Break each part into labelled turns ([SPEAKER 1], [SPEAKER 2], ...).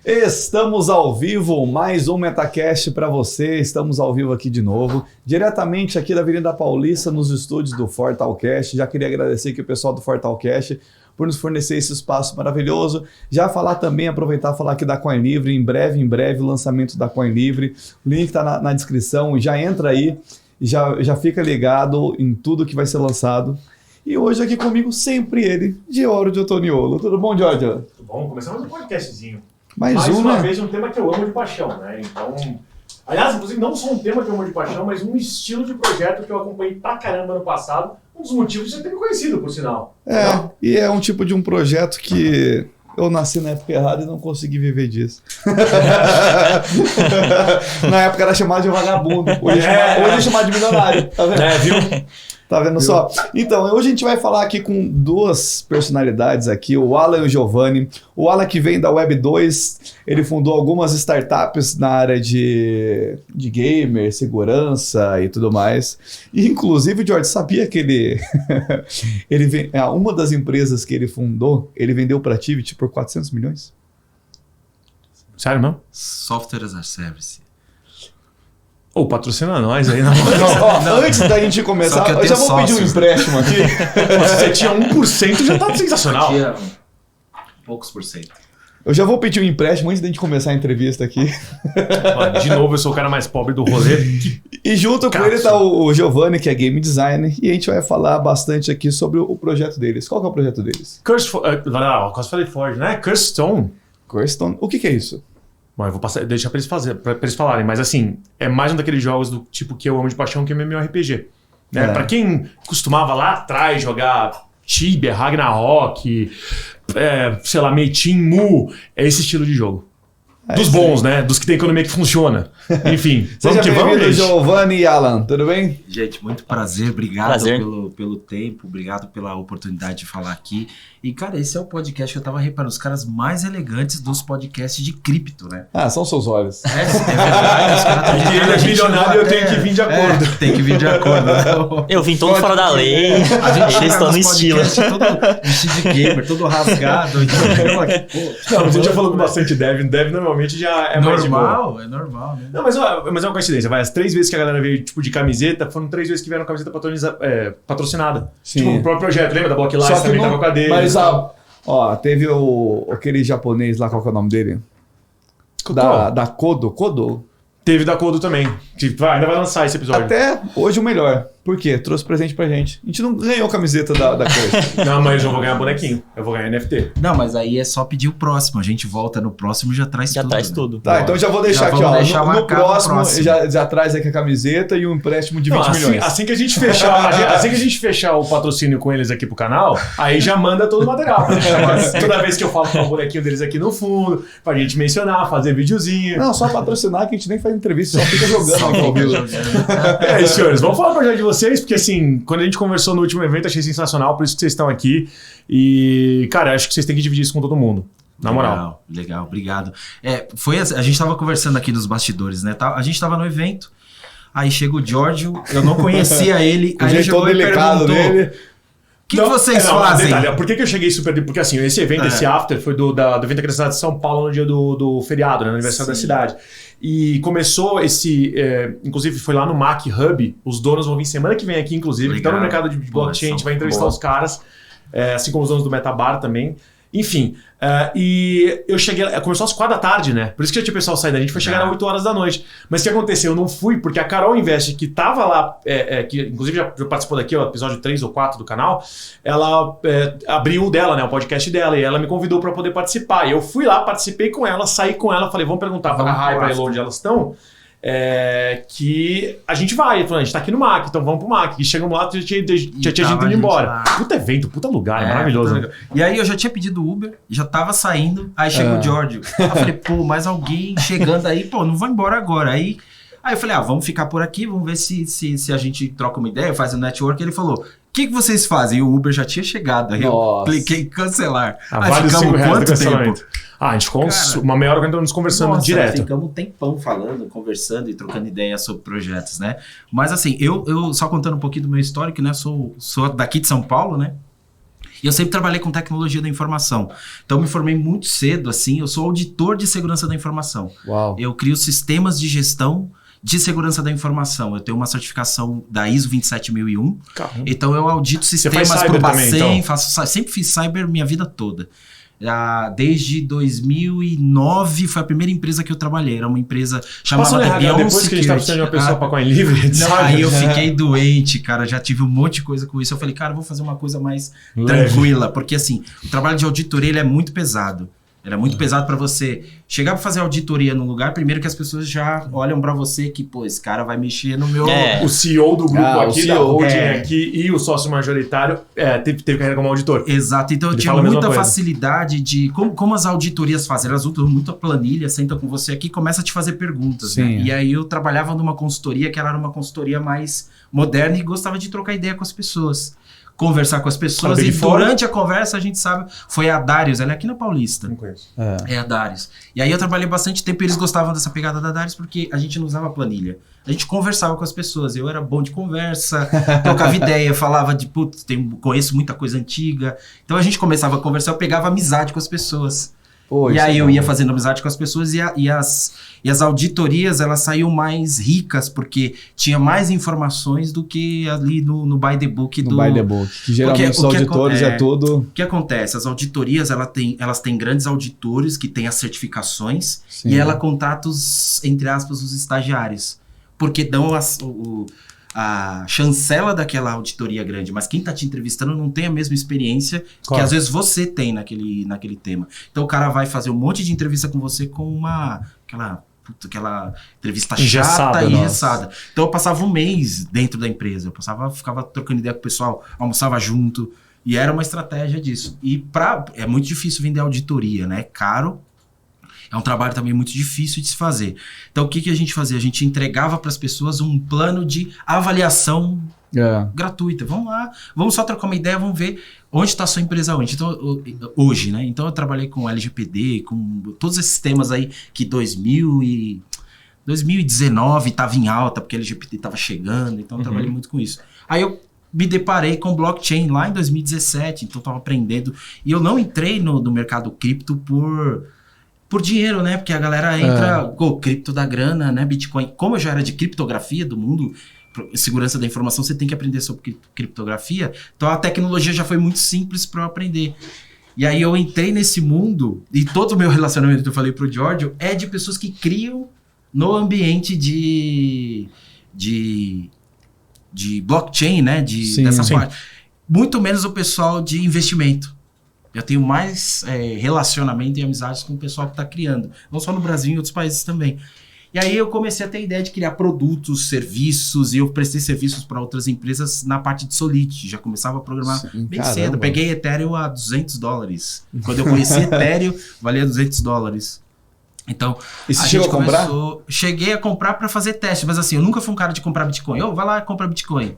[SPEAKER 1] Estamos ao vivo, mais um Metacast para você. Estamos ao vivo aqui de novo, diretamente aqui da Avenida Paulista, nos estúdios do Fortalcast. Já queria agradecer aqui o pessoal do Fortalcast por nos fornecer esse espaço maravilhoso. Já falar também, aproveitar e falar aqui da Coin Livre. Em breve, o lançamento da Coin Livre. O link está na descrição, já entra aí e já fica ligado em tudo que vai ser lançado. E hoje aqui comigo sempre ele, Giorgio Toniolo. Tudo bom, Giorgio?
[SPEAKER 2] Tudo bom? Começamos um podcastzinho.
[SPEAKER 1] Mais
[SPEAKER 2] uma
[SPEAKER 1] né?
[SPEAKER 2] vez, um tema que eu amo de paixão, né? Então, aliás, inclusive, não só um tema que eu amo de paixão, mas um estilo de projeto que eu acompanhei pra caramba no passado. Um dos motivos de você ter me conhecido, por sinal.
[SPEAKER 1] E é um tipo de um projeto que eu nasci na época errada e não consegui viver disso. Na época era chamado de vagabundo, hoje é chamado de milionário, tá vendo?
[SPEAKER 2] Viu?
[SPEAKER 1] Tá vendo só? Então, hoje a gente vai falar aqui com duas personalidades aqui, o Alan e o Giovanni. O Alan que vem da Web 2, ele fundou algumas startups na área de gamer, segurança e tudo mais. E, inclusive, o George, sabia que uma das empresas que ele fundou, ele vendeu para a Tivit por 400 milhões?
[SPEAKER 2] Sério, não?
[SPEAKER 3] Software as a Service.
[SPEAKER 2] Ou patrocina nós aí, não.
[SPEAKER 1] Antes da gente começar, eu já vou pedir um empréstimo aqui.
[SPEAKER 2] Se você tinha 1%, já tá sensacional.
[SPEAKER 3] Tinha poucos por cento.
[SPEAKER 1] Eu já vou pedir um empréstimo antes da gente começar a entrevista aqui.
[SPEAKER 2] Mano, de novo, eu sou o cara mais pobre do rolê.
[SPEAKER 1] E junto com ele tá o Giovanni, que é game designer, e a gente vai falar bastante aqui sobre o projeto deles. Qual que é o projeto deles?
[SPEAKER 2] Quase falei Ford, né? Curstone.
[SPEAKER 1] Curstone. O que é isso?
[SPEAKER 2] Bom, eu vou deixar pra eles falarem, mas assim, é mais um daqueles jogos do tipo que eu amo de paixão, que é MMORPG. Né? Pra quem costumava lá atrás jogar Tibia, Ragnarok, sei lá, Metin, Mu, é esse estilo de jogo. Dos bons, né? Dos que tem economia que funciona. Enfim,
[SPEAKER 1] vamos que vamos, Giovanni e Alan, tudo bem?
[SPEAKER 3] Gente, muito prazer, obrigado pelo tempo, obrigado pela oportunidade de falar aqui. E, cara, esse é o podcast que eu tava reparando, os caras mais elegantes dos podcasts de cripto, né?
[SPEAKER 1] Ah, são seus olhos.
[SPEAKER 3] É verdade, os caras
[SPEAKER 2] estão ele é milionário e eu tenho que vir de acordo.
[SPEAKER 3] Tem que vir de acordo. Né?
[SPEAKER 4] Eu vim todo fora da lei, eles estão no estilo.
[SPEAKER 3] Todo vestido de gamer, todo rasgado.
[SPEAKER 2] Não, mas a gente já falou com bastante dev normalmente já é mais de boa.
[SPEAKER 3] É normal, né?
[SPEAKER 2] Não, mas é uma coincidência. As 3 vezes que a galera veio tipo de camiseta, foram 3 vezes que vieram camiseta patrocinada.
[SPEAKER 1] Sim.
[SPEAKER 2] Tipo, o próprio projeto. Lembra da Blocklight também tava com a dele?
[SPEAKER 1] Mas, teve aquele japonês lá, qual que é o nome dele? Da Kodo. Kodo?
[SPEAKER 2] Teve da Kodo também. Que ainda vai lançar esse episódio.
[SPEAKER 1] Até hoje o melhor. Por quê? Trouxe presente pra gente. A gente não ganhou a camiseta da coisa.
[SPEAKER 2] Não, mas eu vou ganhar bonequinho. Eu vou ganhar NFT.
[SPEAKER 3] Não, mas aí é só pedir o próximo. A gente volta no próximo e já traz tudo.
[SPEAKER 4] Já traz tudo.
[SPEAKER 1] Tá, então já vou deixar aqui, ó. No próximo já traz aqui a camiseta e um empréstimo de 20 milhões.
[SPEAKER 2] Assim que a gente fechar o patrocínio com eles aqui pro canal, aí já manda todo o material. Toda vez que eu falo com o bonequinho deles aqui no fundo, pra gente mencionar, fazer videozinho.
[SPEAKER 1] Não, só patrocinar que a gente nem faz entrevista, só fica jogando aqui ao vivo.
[SPEAKER 2] É isso, senhores. Vamos falar pro projeto de vocês, porque assim, quando a gente conversou no último evento, achei sensacional, por isso que vocês estão aqui. E, cara, acho que vocês têm que dividir isso com todo mundo. Na moral.
[SPEAKER 3] Legal, obrigado. A gente tava conversando aqui nos bastidores, né? A gente tava no evento, aí chega o Giorgio, eu não conhecia ele, aí ele chegou e perguntou... Dele. O que vocês fazem?
[SPEAKER 2] Detalhe, por que eu cheguei super... Porque assim, esse evento, esse after, foi do evento da cidade de São Paulo no dia do feriado, né, no aniversário da cidade. E começou inclusive foi lá no Mac Hub, os donos vão vir semana que vem aqui, inclusive, estão no mercado de blockchain, a gente vai entrevistar os caras, assim como os donos do Metabar também. Enfim, e eu cheguei, começou às 4 da tarde, né? Por isso que já tinha o pessoal saído, a gente foi chegar às 8 horas da noite. Mas o que aconteceu? Eu não fui, porque a Carol Invest, que tava lá, que inclusive já participou daqui, o episódio 3 ou 4 do canal, ela abriu o dela, né? O podcast dela, e ela me convidou para poder participar. E eu fui lá, participei com ela, saí com ela, falei, vamos perguntar pra Rai e pra Elo onde elas estão. Que a gente vai, a gente tá aqui no MAC, então vamos pro MAC. E chegamos lá, já tinha gente indo embora. Puta evento, puta lugar, maravilhoso.
[SPEAKER 3] E aí eu já tinha pedido Uber, já tava saindo, aí chegou o Giorgio. Aí eu falei, mais alguém chegando aí, não vou embora agora. Aí eu falei, vamos ficar por aqui, vamos ver se a gente troca uma ideia, faz um network. Ele falou, o que vocês fazem? E o Uber já tinha chegado. Aí eu cliquei em cancelar.
[SPEAKER 2] Aí ficamos quanto tempo? A gente ficou uma meia hora nos conversando direto.
[SPEAKER 3] Ficamos um tempão falando, conversando e trocando ideias sobre projetos, né? Mas assim, eu só contando um pouquinho do meu histórico, né? Sou daqui de São Paulo, né? E eu sempre trabalhei com tecnologia da informação. Então, eu me formei muito cedo, assim, eu sou auditor de segurança da informação.
[SPEAKER 1] Uau.
[SPEAKER 3] Eu crio sistemas de gestão de segurança da informação. Eu tenho uma certificação da ISO 27001.
[SPEAKER 2] Caramba.
[SPEAKER 3] Então, eu audito sistemas para o Bacen, sempre fiz cyber minha vida toda. Desde 2009 foi a primeira empresa que eu trabalhei. Era uma empresa chamada
[SPEAKER 2] Beyond depois que a gente tá precisando de uma pessoa para coin livre,
[SPEAKER 3] aí eu fiquei doente, cara. Já tive um monte de coisa com isso. Eu falei, cara, eu vou fazer uma coisa mais tranquila. Porque assim, o trabalho de auditoria ele é muito pesado. Era muito pesado para você chegar para fazer auditoria num lugar, primeiro que as pessoas já olham para você que, pô, esse cara vai mexer no meu...
[SPEAKER 2] O CEO do grupo aqui,
[SPEAKER 1] CEO,
[SPEAKER 2] da holding aqui, e o sócio majoritário teve carreira como auditor.
[SPEAKER 3] Exato, então eu tinha muita facilidade de... Como as auditorias fazem? Elas usam muita planilha, sentam com você aqui e começam a te fazer perguntas, né? E aí eu trabalhava numa consultoria que ela era uma consultoria mais moderna e gostava de trocar ideia com as pessoas. Conversar com as pessoas e durante a conversa a gente sabe, foi a Darius, ela é aqui na Paulista.
[SPEAKER 2] Não conheço.
[SPEAKER 3] É a Darius. E aí eu trabalhei bastante tempo e eles gostavam dessa pegada da Darius porque a gente não usava planilha. A gente conversava com as pessoas, eu era bom de conversa, trocava ideia, falava de, putz, conheço muita coisa antiga. Então a gente começava a conversar, eu pegava amizade com as pessoas. Pô, e aí eu ia fazendo amizade com as pessoas e as auditorias, elas saíam mais ricas, porque tinha mais informações do que ali no by the book.
[SPEAKER 1] By the book, que geralmente os auditores é tudo...
[SPEAKER 3] O que acontece? As auditorias, elas têm grandes auditores que têm as certificações.
[SPEAKER 1] Sim.
[SPEAKER 3] E ela contata os, entre aspas, os estagiários. Porque dão a chancela daquela auditoria grande, mas quem tá te entrevistando não tem a mesma experiência que às vezes você tem naquele tema. Então o cara vai fazer um monte de entrevista com você com aquela entrevista chata e engessada. Então eu passava um mês dentro da empresa, ficava trocando ideia com o pessoal, almoçava junto, e era uma estratégia disso. E é muito difícil vender auditoria, né? É caro. É um trabalho também muito difícil de se fazer. Então, o que a gente fazia? A gente entregava para as pessoas um plano de avaliação gratuita. Vamos lá, vamos só trocar uma ideia, vamos ver onde está a sua empresa hoje, né? Então, eu trabalhei com LGPD, com todos esses temas aí que 2019 estava em alta, porque LGPD estava chegando, então eu trabalhei muito com isso. Aí eu me deparei com blockchain lá em 2017, então eu estava aprendendo. E eu não entrei no mercado cripto por dinheiro, né? Porque a galera entra, cripto da grana, né? Bitcoin. Como eu já era de criptografia do mundo, segurança da informação, você tem que aprender sobre criptografia. Então a tecnologia já foi muito simples para eu aprender. E aí eu entrei nesse mundo e todo o meu relacionamento que eu falei pro Giorgio é de pessoas que criam no ambiente de blockchain, né? Dessa parte. Muito menos o pessoal de investimento. Eu tenho mais relacionamento e amizades com o pessoal que está criando. Não só no Brasil, em outros países também. E aí eu comecei a ter a ideia de criar produtos, serviços, e eu prestei serviços para outras empresas na parte de Solidity. Já começava a programar bem cedo. Peguei Ethereum a $200. Quando eu conheci Ethereum, valia $200. Então,
[SPEAKER 1] e você chegou a comprar?
[SPEAKER 3] Cheguei a comprar para fazer teste, mas assim, eu nunca fui um cara de comprar Bitcoin. Vai lá e compra Bitcoin.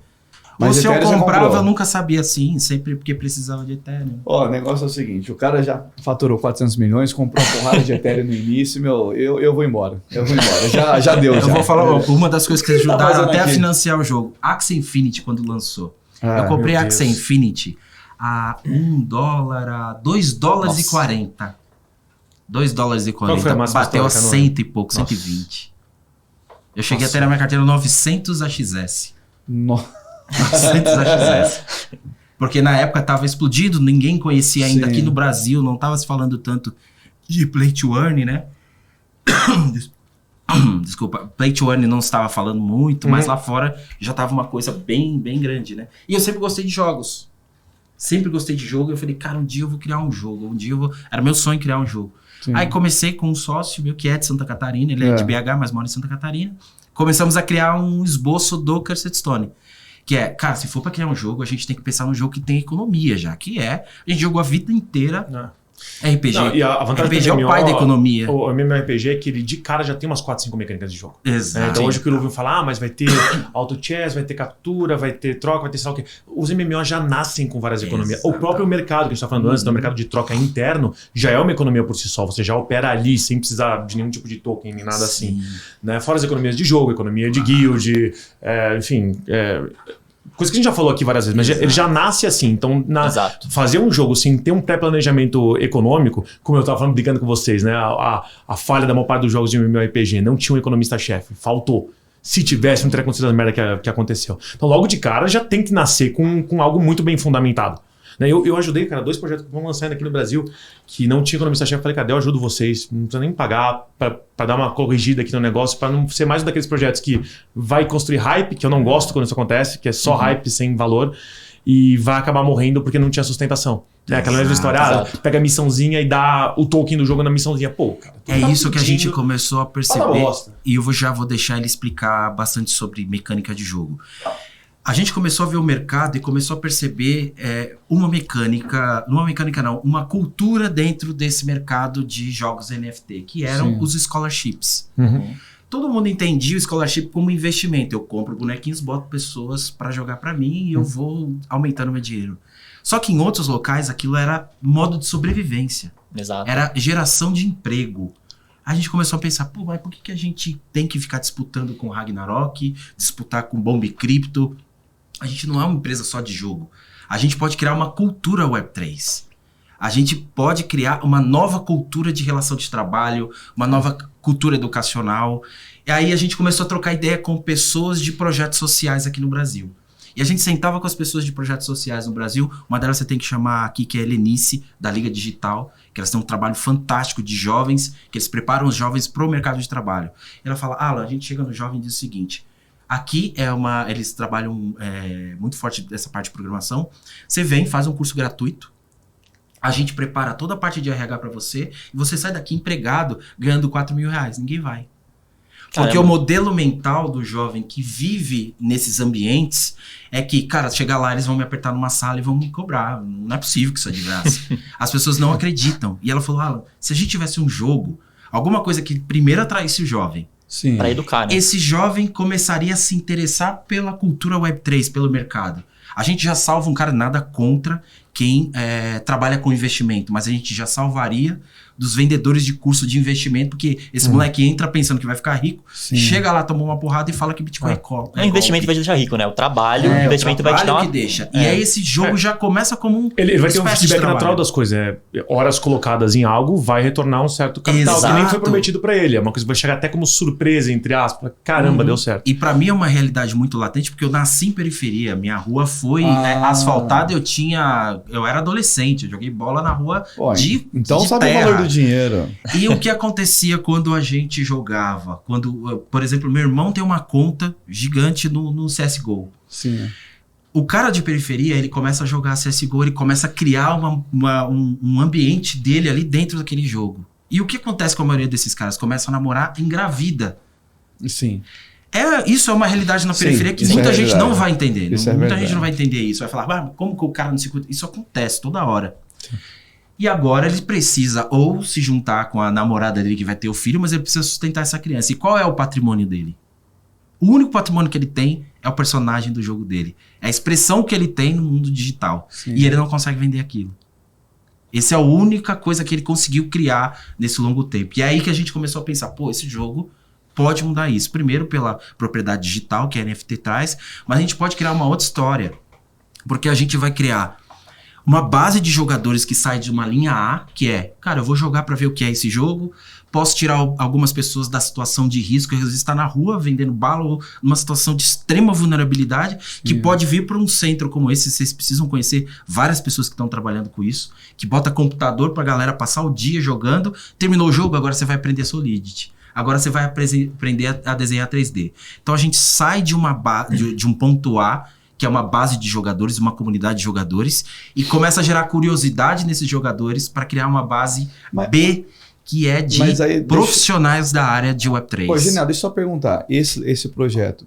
[SPEAKER 3] Mas ou se eu comprava, eu nunca sabia assim, sempre porque precisava de Ethereum.
[SPEAKER 1] O negócio é o seguinte, o cara já faturou 400 milhões, comprou uma porrada de Ethereum no início, eu vou embora. Já deu.
[SPEAKER 3] Eu vou falar, uma das coisas que ajudaram até a financiar o jogo, Axie Infinity, quando lançou. Eu comprei Axie Infinity a $1, a $2,40. $2,40. Bateu a 100 e pouco, 120. Eu cheguei até na minha carteira 900 AXS.
[SPEAKER 1] Nossa.
[SPEAKER 3] 900 AXS. Porque na época tava explodindo, ninguém conhecia ainda. Aqui no Brasil, não tava se falando tanto de Play to Earn, né? Desculpa, Play to Earn não estava falando muito, mas lá fora já tava uma coisa bem, bem grande, né? E eu sempre gostei de jogos. Sempre gostei de jogo. Eu falei, cara, um dia eu vou criar um jogo. Era meu sonho criar um jogo. Sim. Aí comecei com um sócio meu que é de Santa Catarina. Ele é de BH, mas mora em Santa Catarina. Começamos a criar um esboço do Cursed Stone. Que é, cara, se for pra criar um jogo, a gente tem que pensar num jogo que tem economia já. Que a gente jogou a vida inteira RPG.
[SPEAKER 2] Não, e a vantagem
[SPEAKER 3] RPG é o pai da economia.
[SPEAKER 2] O MMORPG é que ele de cara já tem umas 4, 5 mecânicas de jogo.
[SPEAKER 3] Exato.
[SPEAKER 2] Então hoje o que eu ouvi falar, mas vai ter auto-chess, vai ter captura, vai ter troca, vai ter sei lá o quê. Os MMOs já nascem com várias economias. O próprio mercado que a gente está falando antes, o mercado de troca interno, já é uma economia por si só. Você já opera ali sem precisar de nenhum tipo de token, nem nada assim. Né? Fora as economias de jogo, economia de guild, enfim... coisa que a gente já falou aqui várias vezes, mas ele já nasce assim. Então, fazer um jogo sem ter um pré-planejamento econômico, como eu estava falando, brincando com vocês, né? A falha da maior parte dos jogos de MMORPG, não tinha um economista-chefe, faltou. Se tivesse, não teria acontecido a merda que aconteceu. Então, logo de cara, já tem que nascer com algo muito bem fundamentado. Eu ajudei, cara, 2 projetos que vão lançando aqui no Brasil que não tinha economista-chefe. Falei, cadê? Eu ajudo vocês. Não precisa nem pagar pra dar uma corrigida aqui no negócio, pra não ser mais um daqueles projetos que vai construir hype, que eu não gosto quando isso acontece, que é só hype sem valor, e vai acabar morrendo porque não tinha sustentação. Aquela mesma história, pega a missãozinha e dá o token do jogo na missãozinha. Pô, cara.
[SPEAKER 3] É isso que a gente começou a perceber. E eu já vou deixar ele explicar bastante sobre mecânica de jogo. A gente começou a ver o mercado e começou a perceber uma cultura dentro desse mercado de jogos NFT, que eram os scholarships. Todo mundo entendia o scholarship como investimento. Eu compro bonequinhos, boto pessoas para jogar para mim e eu vou aumentando meu dinheiro. Só que em outros locais aquilo era modo de sobrevivência.
[SPEAKER 4] Exato.
[SPEAKER 3] Era geração de emprego. A gente começou a pensar, pô, mas por que a gente tem que ficar disputando com Ragnarok, disputar com Bomb Crypto? A gente não é uma empresa só de jogo. A gente pode criar uma cultura Web3. A gente pode criar uma nova cultura de relação de trabalho, uma nova cultura educacional. E aí a gente começou a trocar ideia com pessoas de projetos sociais aqui no Brasil. E a gente sentava com as pessoas de projetos sociais no Brasil. Uma delas você tem que chamar aqui, que é a Helenice, da Liga Digital, que elas têm um trabalho fantástico de jovens, que eles preparam os jovens para o mercado de trabalho. E ela fala, Alan, a gente chega no jovem e diz o seguinte... Aqui eles trabalham muito forte dessa parte de programação. Você vem, faz um curso gratuito. A gente prepara toda a parte de RH para você. E você sai daqui empregado, ganhando R$4.000. Ninguém vai. Porque o modelo mental do jovem que vive nesses ambientes é que, cara, chegar lá, eles vão me apertar numa sala e vão me cobrar. Não é possível que isso é de graça. As pessoas não acreditam. E ela falou, Alan, se a gente tivesse um jogo, alguma coisa que primeiro atraísse o jovem,
[SPEAKER 4] para educar, né?
[SPEAKER 3] Esse jovem começaria a se interessar pela cultura Web3, pelo mercado. A gente já salva um cara, nada contra quem trabalha com investimento, mas a gente já salvaria dos vendedores de curso de investimento, porque esse moleque entra pensando que vai ficar rico, chega lá, tomou uma porrada e fala que Bitcoin é cola.
[SPEAKER 4] O investimento vai te deixar rico, né? O trabalho, o investimento vai te dar uma...
[SPEAKER 3] que deixa. E aí esse jogo já começa como um
[SPEAKER 2] Ele vai ter um feedback natural das coisas. Horas colocadas em algo vai retornar um certo capital que nem foi prometido pra ele. É uma coisa que vai chegar até como surpresa, entre aspas. Caramba, deu certo.
[SPEAKER 3] E pra mim é uma realidade muito latente, porque eu nasci em periferia. Minha rua foi asfaltada, eu era adolescente, eu joguei bola na rua
[SPEAKER 1] então
[SPEAKER 3] de
[SPEAKER 1] sabe
[SPEAKER 3] terra.
[SPEAKER 1] o valor do dinheiro.
[SPEAKER 3] E o que acontecia quando a gente jogava? Quando, por exemplo, meu irmão tem uma conta gigante no CSGO.
[SPEAKER 1] Sim.
[SPEAKER 3] O cara de periferia, ele começa a jogar CSGO, ele começa a criar um ambiente dele ali dentro daquele jogo. E o que acontece com a maioria desses caras? Começam a namorar, engravida.
[SPEAKER 1] Sim.
[SPEAKER 3] Isso é uma realidade na periferia que muita gente não vai entender. Muita gente não vai entender isso. Vai falar, como que o cara não se cuida? Isso acontece toda hora. Sim. E agora ele precisa ou se juntar com a namorada dele que vai ter o filho, mas ele precisa sustentar essa criança. E qual é o patrimônio dele? O único patrimônio que ele tem é o personagem do jogo dele. É a expressão que ele tem no mundo digital. Sim. E ele não consegue vender aquilo. Essa é a única coisa que ele conseguiu criar nesse longo tempo. E é aí que a gente começou a pensar, esse jogo pode mudar isso. Primeiro pela propriedade digital que a NFT traz, mas a gente pode criar uma outra história. Porque a gente vai criar uma base de jogadores que sai de uma linha A, que é, cara, eu vou jogar para ver o que é esse jogo, posso tirar algumas pessoas da situação de risco, às vezes está na rua vendendo bala ou numa situação de extrema vulnerabilidade, que pode vir para um centro como esse. Vocês precisam conhecer várias pessoas que estão trabalhando com isso, que bota computador para a galera passar o dia jogando, terminou o jogo, agora você vai aprender Solidity. Agora você vai aprender a desenhar 3D. Então a gente sai de um ponto A, que é uma base de jogadores, uma comunidade de jogadores, e começa a gerar curiosidade nesses jogadores para criar uma base B, que é de profissionais da área de Web3.
[SPEAKER 1] Pô, genial, deixa eu só perguntar, esse projeto,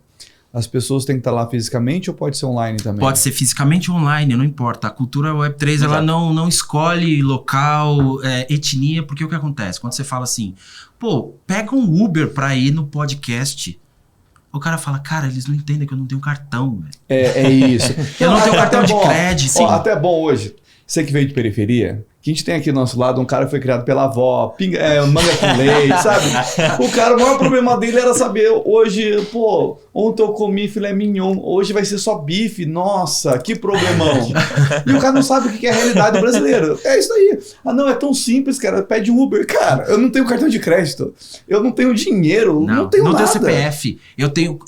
[SPEAKER 1] as pessoas têm que estar lá fisicamente ou pode ser online também?
[SPEAKER 3] Pode ser fisicamente ou online, não importa. A cultura Web3, ela não escolhe local, etnia, porque o que acontece? Quando você fala assim, pega um Uber para ir no podcast... O cara fala, cara, eles não entendem que eu não tenho cartão, velho.
[SPEAKER 1] É isso.
[SPEAKER 3] Eu não tenho cartão de crédito.
[SPEAKER 1] Até bom hoje. Você que veio de periferia, Que a gente tem aqui do nosso lado um cara que foi criado pela avó, manga com leite, sabe? O cara, o maior problema dele era saber, hoje, pô, ontem eu comi filé mignon, hoje vai ser só bife, nossa, que problemão. E o cara não sabe o que é a realidade brasileira. É isso aí. Ah, não, é tão simples, cara, pede um Uber. Cara, eu não tenho cartão de crédito, eu não tenho dinheiro, não tenho nada.
[SPEAKER 3] Não tenho CPF. Eu tenho,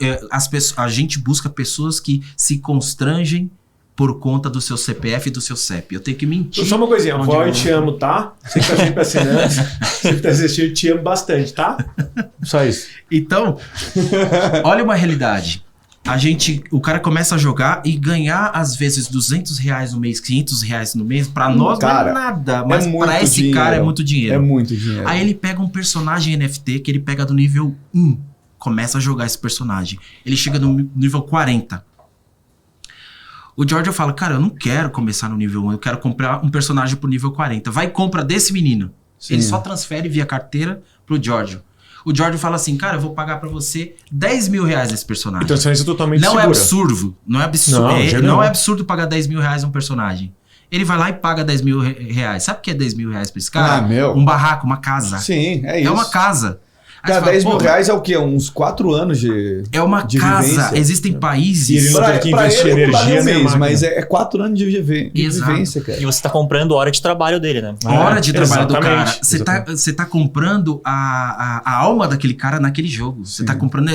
[SPEAKER 3] a gente busca pessoas que se constrangem por conta do seu CPF e do seu CEP. Eu tenho que mentir.
[SPEAKER 2] Só uma coisinha, vó, eu te amo, tá? Você que tá sempre assinando, você que tá assistindo, eu te amo bastante, tá? Só isso.
[SPEAKER 3] Então, olha uma realidade. O cara começa a jogar e ganhar, às vezes, R$200 no mês, R$500 no mês, pra nós
[SPEAKER 1] cara,
[SPEAKER 3] não é nada. Mas pra esse dinheiro. Cara é muito dinheiro.
[SPEAKER 1] É muito dinheiro.
[SPEAKER 3] Aí ele pega um personagem NFT que ele pega do nível 1. Começa a jogar esse personagem. Ele chega no nível 40. O Giorgio fala, cara, eu não quero começar no nível 1, eu quero comprar um personagem pro nível 40. Vai e compra desse menino. Sim. Ele só transfere via carteira pro Giorgio. O Giorgio fala assim, cara, eu vou pagar pra você R$10 mil nesse personagem.
[SPEAKER 2] E transferência totalmente
[SPEAKER 3] não
[SPEAKER 2] segura.
[SPEAKER 3] É absurdo. Não é absurdo. Não é absurdo pagar R$10 mil um personagem. Ele vai lá e paga R$10 mil. Sabe o que é R$10 mil pra esse cara? Um barraco, uma casa.
[SPEAKER 1] Sim, é isso.
[SPEAKER 3] É uma casa.
[SPEAKER 1] Cara, R$10 mil é o quê? Uns 4 anos de
[SPEAKER 3] É uma
[SPEAKER 1] de
[SPEAKER 3] casa.
[SPEAKER 1] Vivência.
[SPEAKER 3] Existem países...
[SPEAKER 2] E ele não tem que investir energia, né?
[SPEAKER 1] Mas é 4 anos de vivência, cara.
[SPEAKER 4] E você tá comprando hora de trabalho dele, né?
[SPEAKER 3] Hora de trabalho do cara.
[SPEAKER 2] Exatamente.
[SPEAKER 3] Você tá comprando a alma daquele cara naquele jogo. Você tá comprando...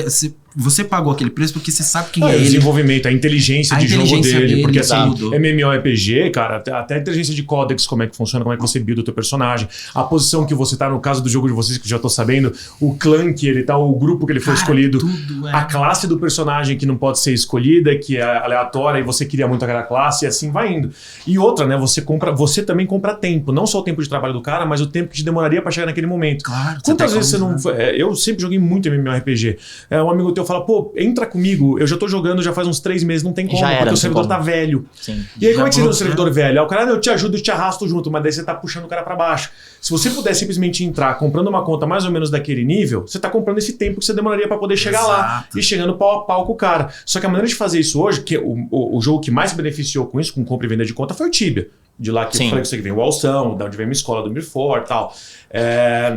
[SPEAKER 3] Você pagou aquele preço porque você sabe quem é ele.
[SPEAKER 2] O desenvolvimento, a inteligência de jogo dele. Porque assim,
[SPEAKER 3] tudo.
[SPEAKER 2] MMORPG, cara, até a inteligência de codex, como é que funciona, como é que você builda o teu personagem, a posição que você tá, no caso do jogo de vocês, que já tô sabendo, o clã que ele tá, o grupo que ele foi escolhido, a classe do personagem que não pode ser escolhida, que é aleatória, e você queria muito aquela classe, e assim vai indo. E outra, né, você também compra tempo, não só o tempo de trabalho do cara, mas o tempo que te demoraria pra chegar naquele momento.
[SPEAKER 3] Claro.
[SPEAKER 2] Quantas vezes você não... eu sempre joguei muito MMORPG. Um amigo teu fala, pô, entra comigo, eu já tô jogando já faz uns 3 meses, não tem como, porque o servidor tá velho.
[SPEAKER 4] Sim.
[SPEAKER 2] E aí como é que você tem um servidor velho? Aí o cara, eu te ajudo e te arrasto junto, mas daí você tá puxando o cara pra baixo. Se você puder simplesmente entrar comprando uma conta mais ou menos daquele nível, você tá comprando esse tempo que você demoraria pra poder chegar lá e chegando pau a pau com o cara. Só que a maneira de fazer isso hoje, que o jogo que mais se beneficiou com isso, com compra e venda de conta, foi o Tibia. De lá que eu falei que você vem o Alção, da onde vem uma escola do Mirfor e tal.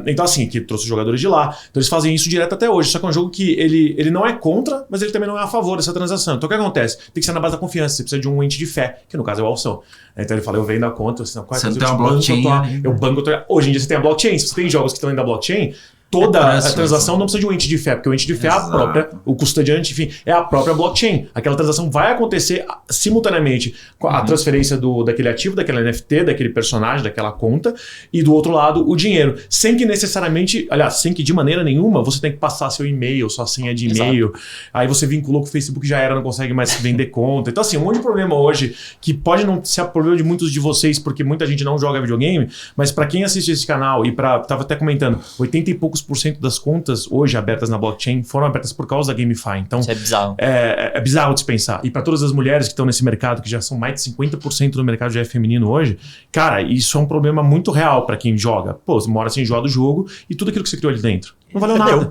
[SPEAKER 2] Então assim, que trouxe os jogadores de lá. Então eles fazem isso direto até hoje. Só que é um jogo que ele não é contra, mas ele também não é a favor dessa transação. Então o que acontece? Tem que ser na base da confiança. Você precisa de um ente de fé, que no caso é o Alção. Então ele fala, eu vendo a conta, você não tem uma blockchain. Eu banco. Hoje em dia você tem a blockchain. Se você tem jogos que estão dentro da blockchain, toda a transação não precisa de um ente de fé, porque o ente de fé é a própria, o custodiante, enfim, é a própria blockchain. Aquela transação vai acontecer simultaneamente com a transferência daquele ativo, daquele NFT, daquele personagem, daquela conta, e do outro lado o dinheiro. Sem que necessariamente, aliás, sem que de maneira nenhuma você tem que passar seu e-mail, sua senha de e-mail. Aí você vinculou com o Facebook, já era, não consegue mais vender conta. Então assim, um monte de problema hoje, que pode não ser problema de muitos de vocês, porque muita gente não joga videogame, mas para quem assiste esse canal e tava até comentando, 80 e poucos % das contas hoje abertas na blockchain foram abertas por causa da GameFi. Então,
[SPEAKER 4] isso é bizarro.
[SPEAKER 2] É bizarro de se pensar. E para todas as mulheres que estão nesse mercado, que já são mais de 50% do mercado já é feminino hoje, cara, isso é um problema muito real para quem joga. Pô, você mora sem enjoar do jogo e tudo aquilo que você criou ali dentro não valeu nada.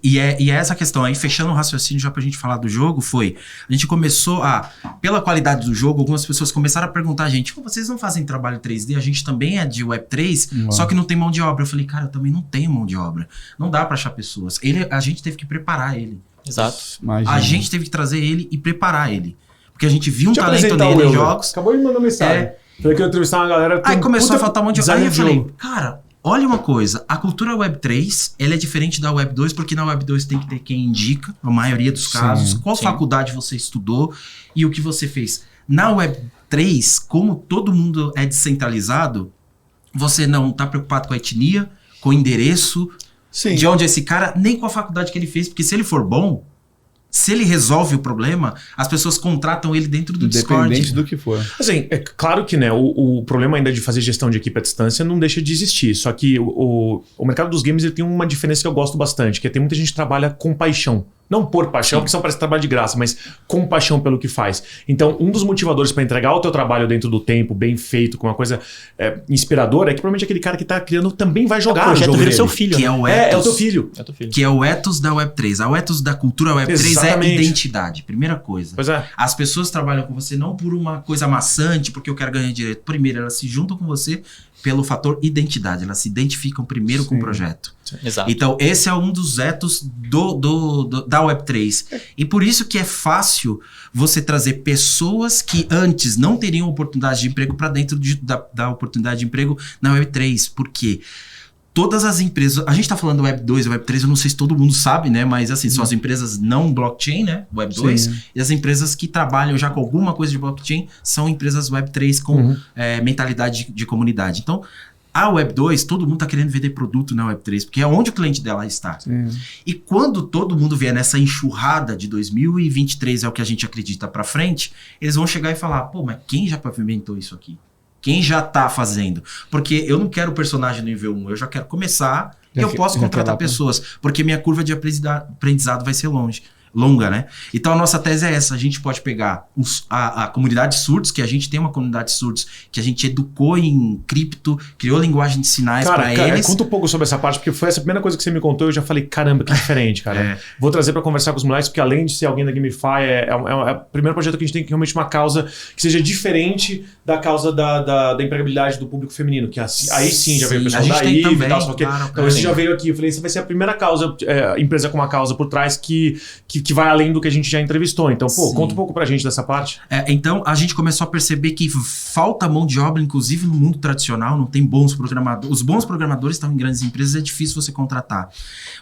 [SPEAKER 3] E é essa questão aí, fechando o raciocínio já pra gente falar do jogo, a gente começou pela qualidade do jogo, algumas pessoas começaram a perguntar a gente, vocês não fazem trabalho 3D? A gente também é de Web3, só que não tem mão de obra. Eu falei, cara, eu também não tenho mão de obra. Não dá pra achar pessoas. A gente teve que preparar ele.
[SPEAKER 4] Exato.
[SPEAKER 3] Imagina. A gente teve que trazer ele e preparar ele. Porque a gente viu um talento nele em jogos.
[SPEAKER 2] Acabou de mandar mensagem. Falei que eu entrevistar uma galera.
[SPEAKER 3] Aí começou a faltar um monte de... Aí eu falei, cara... Olha uma coisa, a cultura Web 3, ela é diferente da Web 2, porque na Web 2 tem que ter quem indica, na maioria dos casos, qual faculdade você estudou e o que você fez. Na Web 3, como todo mundo é descentralizado, você não está preocupado com a etnia, com o endereço, de onde é esse cara, nem com a faculdade que ele fez, porque se ele for bom, se ele resolve o problema, as pessoas contratam ele dentro do Discord.
[SPEAKER 1] Independente do que for.
[SPEAKER 2] Assim, é claro que, né, o problema ainda de fazer gestão de equipe à distância não deixa de existir. Só que o mercado dos games ele tem uma diferença que eu gosto bastante, que é tem muita gente que trabalha com paixão Não por paixão, porque isso parece trabalho de graça, mas com paixão pelo que faz. Então, um dos motivadores para entregar o teu trabalho dentro do tempo, bem feito, com uma coisa inspiradora, é que provavelmente aquele cara que tá criando também vai jogar
[SPEAKER 4] o
[SPEAKER 2] o jogo dele.
[SPEAKER 4] Seu filho.
[SPEAKER 3] Que
[SPEAKER 4] né?
[SPEAKER 3] é
[SPEAKER 2] o teu filho.
[SPEAKER 4] É o teu filho.
[SPEAKER 3] Que é o ethos da Web3. A ethos da cultura Web3
[SPEAKER 2] Exatamente.
[SPEAKER 3] é identidade, primeira coisa.
[SPEAKER 2] Pois é.
[SPEAKER 3] As pessoas trabalham com você não por uma coisa maçante, porque eu quero ganhar dinheiro. Primeiro, elas se juntam com você pelo fator identidade. Elas se identificam primeiro com o projeto.
[SPEAKER 4] Exato.
[SPEAKER 3] Então, esse é um dos ethos da Web3. E por isso que é fácil você trazer pessoas que antes não teriam oportunidade de emprego para dentro da oportunidade de emprego na Web3. Por quê? Todas as empresas... A gente está falando Web 2 e Web 3, eu não sei se todo mundo sabe, né? Mas assim, são as empresas não blockchain, né? Web 2. Sim. E as empresas que trabalham já com alguma coisa de blockchain são empresas Web 3 com mentalidade de comunidade. Então, a Web 2, todo mundo está querendo vender produto na Web 3, porque é onde o cliente dela está. Sim. E quando todo mundo vier nessa enxurrada de 2023, é o que a gente acredita para frente, eles vão chegar e falar, pô, mas quem já pavimentou isso aqui? Quem já tá fazendo? Porque eu não quero personagem no nível 1, eu já quero começar e eu posso contratar pessoas, porque minha curva de aprendizado vai ser longa, né? Então a nossa tese é essa, a gente pode pegar a comunidade surdos, que a gente tem uma comunidade surdos que a gente educou em cripto, criou linguagem de sinais para eles.
[SPEAKER 2] Conta um pouco sobre essa parte, porque foi essa primeira coisa que você me contou, eu já falei, caramba, que diferente, cara. Vou trazer para conversar com os moleques, porque além de ser alguém da GameFi, é o primeiro projeto que a gente tem realmente uma causa que seja diferente da causa da empregabilidade do público feminino, que aí sim já veio o pessoal da IVE e tal, só que então esse já veio aqui, eu falei, essa vai ser a primeira causa, empresa com uma causa por trás que vai além do que a gente já entrevistou. Então, conta um pouco pra gente dessa parte.
[SPEAKER 3] Então, a gente começou a perceber que falta mão de obra, inclusive no mundo tradicional, não tem bons programadores. Os bons programadores estão em grandes empresas, é difícil você contratar.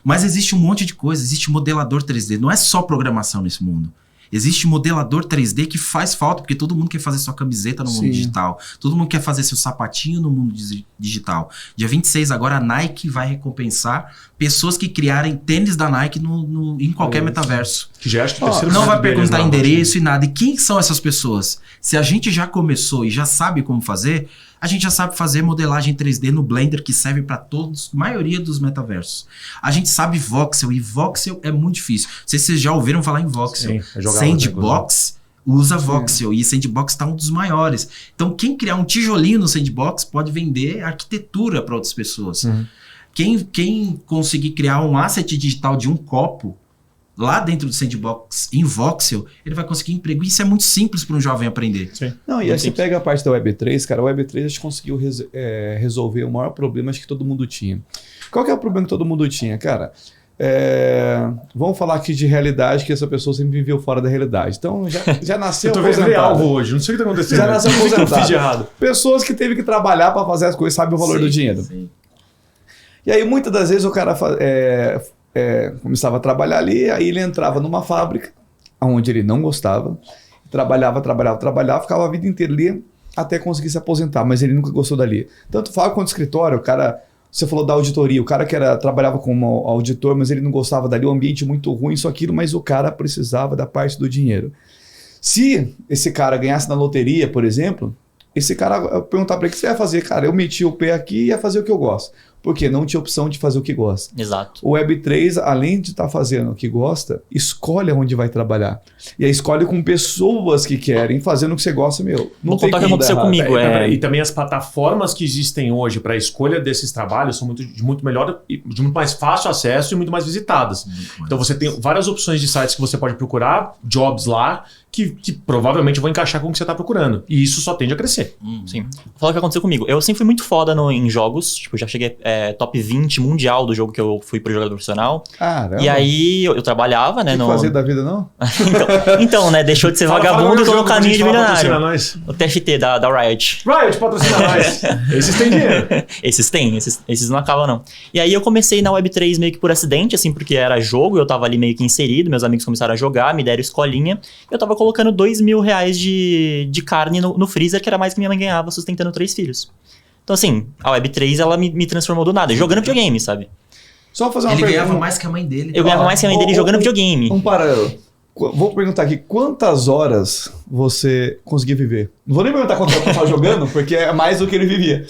[SPEAKER 3] Mas existe um monte de coisa, existe modelador 3D, não é só programação nesse mundo. Existe modelador 3D que faz falta, porque todo mundo quer fazer sua camiseta no mundo digital. Todo mundo quer fazer seu sapatinho no mundo digital. Dia 26 agora a Nike vai recompensar pessoas que criarem tênis da Nike em qualquer metaverso.
[SPEAKER 2] Que já acho que o terceiro
[SPEAKER 3] não vai perguntar endereço e nada. E quem são essas pessoas? Se a gente já começou e já sabe como fazer, a gente já sabe fazer modelagem 3D no Blender, que serve para todos, maioria dos metaversos. A gente sabe voxel, e voxel é muito difícil. Não sei se vocês já ouviram falar em voxel. Sandbox usa voxel, e Sandbox está um dos maiores. Então, quem criar um tijolinho no Sandbox pode vender arquitetura para outras pessoas. Quem conseguir criar um asset digital de um copo, lá dentro do Sandbox, em voxel, ele vai conseguir emprego. Isso é muito simples para um jovem aprender.
[SPEAKER 1] Sim. Não, e aí você pega a parte da Web3, cara, a Web3 a gente conseguiu resolver o maior problema que todo mundo tinha. Qual que é o problema que todo mundo tinha, cara? Vamos falar aqui de realidade, que essa pessoa sempre viveu fora da realidade. Então, já nasceu aposentado.
[SPEAKER 2] Eu tô algo hoje, não sei o que tá acontecendo.
[SPEAKER 1] Já nasceu aposentado.
[SPEAKER 2] O que eu fiz de errado?
[SPEAKER 1] Pessoas que teve que trabalhar para fazer as coisas, sabem o valor do dinheiro. Sim. E aí, muitas das vezes, o cara começava a trabalhar ali, aí ele entrava numa fábrica, onde ele não gostava, trabalhava, ficava a vida inteira ali, até conseguir se aposentar, mas ele nunca gostou dali. Tanto fábrica quanto escritório, o cara... Você falou da auditoria, o cara que trabalhava como auditor, mas ele não gostava dali, o ambiente muito ruim, isso, aquilo, mas o cara precisava da parte do dinheiro. Se esse cara ganhasse na loteria, por exemplo, esse cara perguntar para ele, o que você vai fazer? Cara, eu meti o pé aqui e ia fazer o que eu gosto. Porque não tinha opção de fazer o que gosta.
[SPEAKER 4] Exato.
[SPEAKER 1] O Web3, além de estar fazendo o que gosta, escolhe onde vai trabalhar. E aí escolhe com pessoas que querem, fazendo o que você gosta, meu. Não
[SPEAKER 4] tem o que aconteceu comigo.
[SPEAKER 2] E também as plataformas que existem hoje para a escolha desses trabalhos são de muito melhor, de muito mais fácil acesso e muito mais visitadas. Então você tem várias opções de sites que você pode procurar, jobs lá, que provavelmente vão encaixar com o que você está procurando. E isso só tende a crescer.
[SPEAKER 4] Sim. Vou falar o que aconteceu comigo. Eu sempre fui muito foda em jogos. Tipo, já cheguei top 20 mundial do jogo que eu fui pro jogador profissional. Caramba. E aí eu trabalhava, né?
[SPEAKER 1] Não fazer da vida, não?
[SPEAKER 4] então, né? Deixou de ser vagabundo e tô no caminho de milionário. O TFT da Riot.
[SPEAKER 2] Riot patrocina nós. Esses têm dinheiro.
[SPEAKER 4] Esses não acabam, não. E aí eu comecei na Web3 meio que por acidente, assim, porque era jogo, eu tava ali meio que inserido, meus amigos começaram a jogar, me deram escolinha. Eu tava colocando R$2.000 de carne no freezer, que era mais que minha mãe ganhava sustentando 3 filhos. Então, assim, a Web3, ela me transformou do nada, jogando videogame, sabe?
[SPEAKER 1] Só fazer uma
[SPEAKER 3] pergunta. Ele ganhava
[SPEAKER 1] mais que a mãe dele.
[SPEAKER 4] Eu ganhava mais que a mãe dele jogando videogame.
[SPEAKER 1] Um paralelo. Vou perguntar aqui, quantas horas você conseguia viver? Não vou nem perguntar quanto tempo você estava jogando, porque é mais do que ele vivia.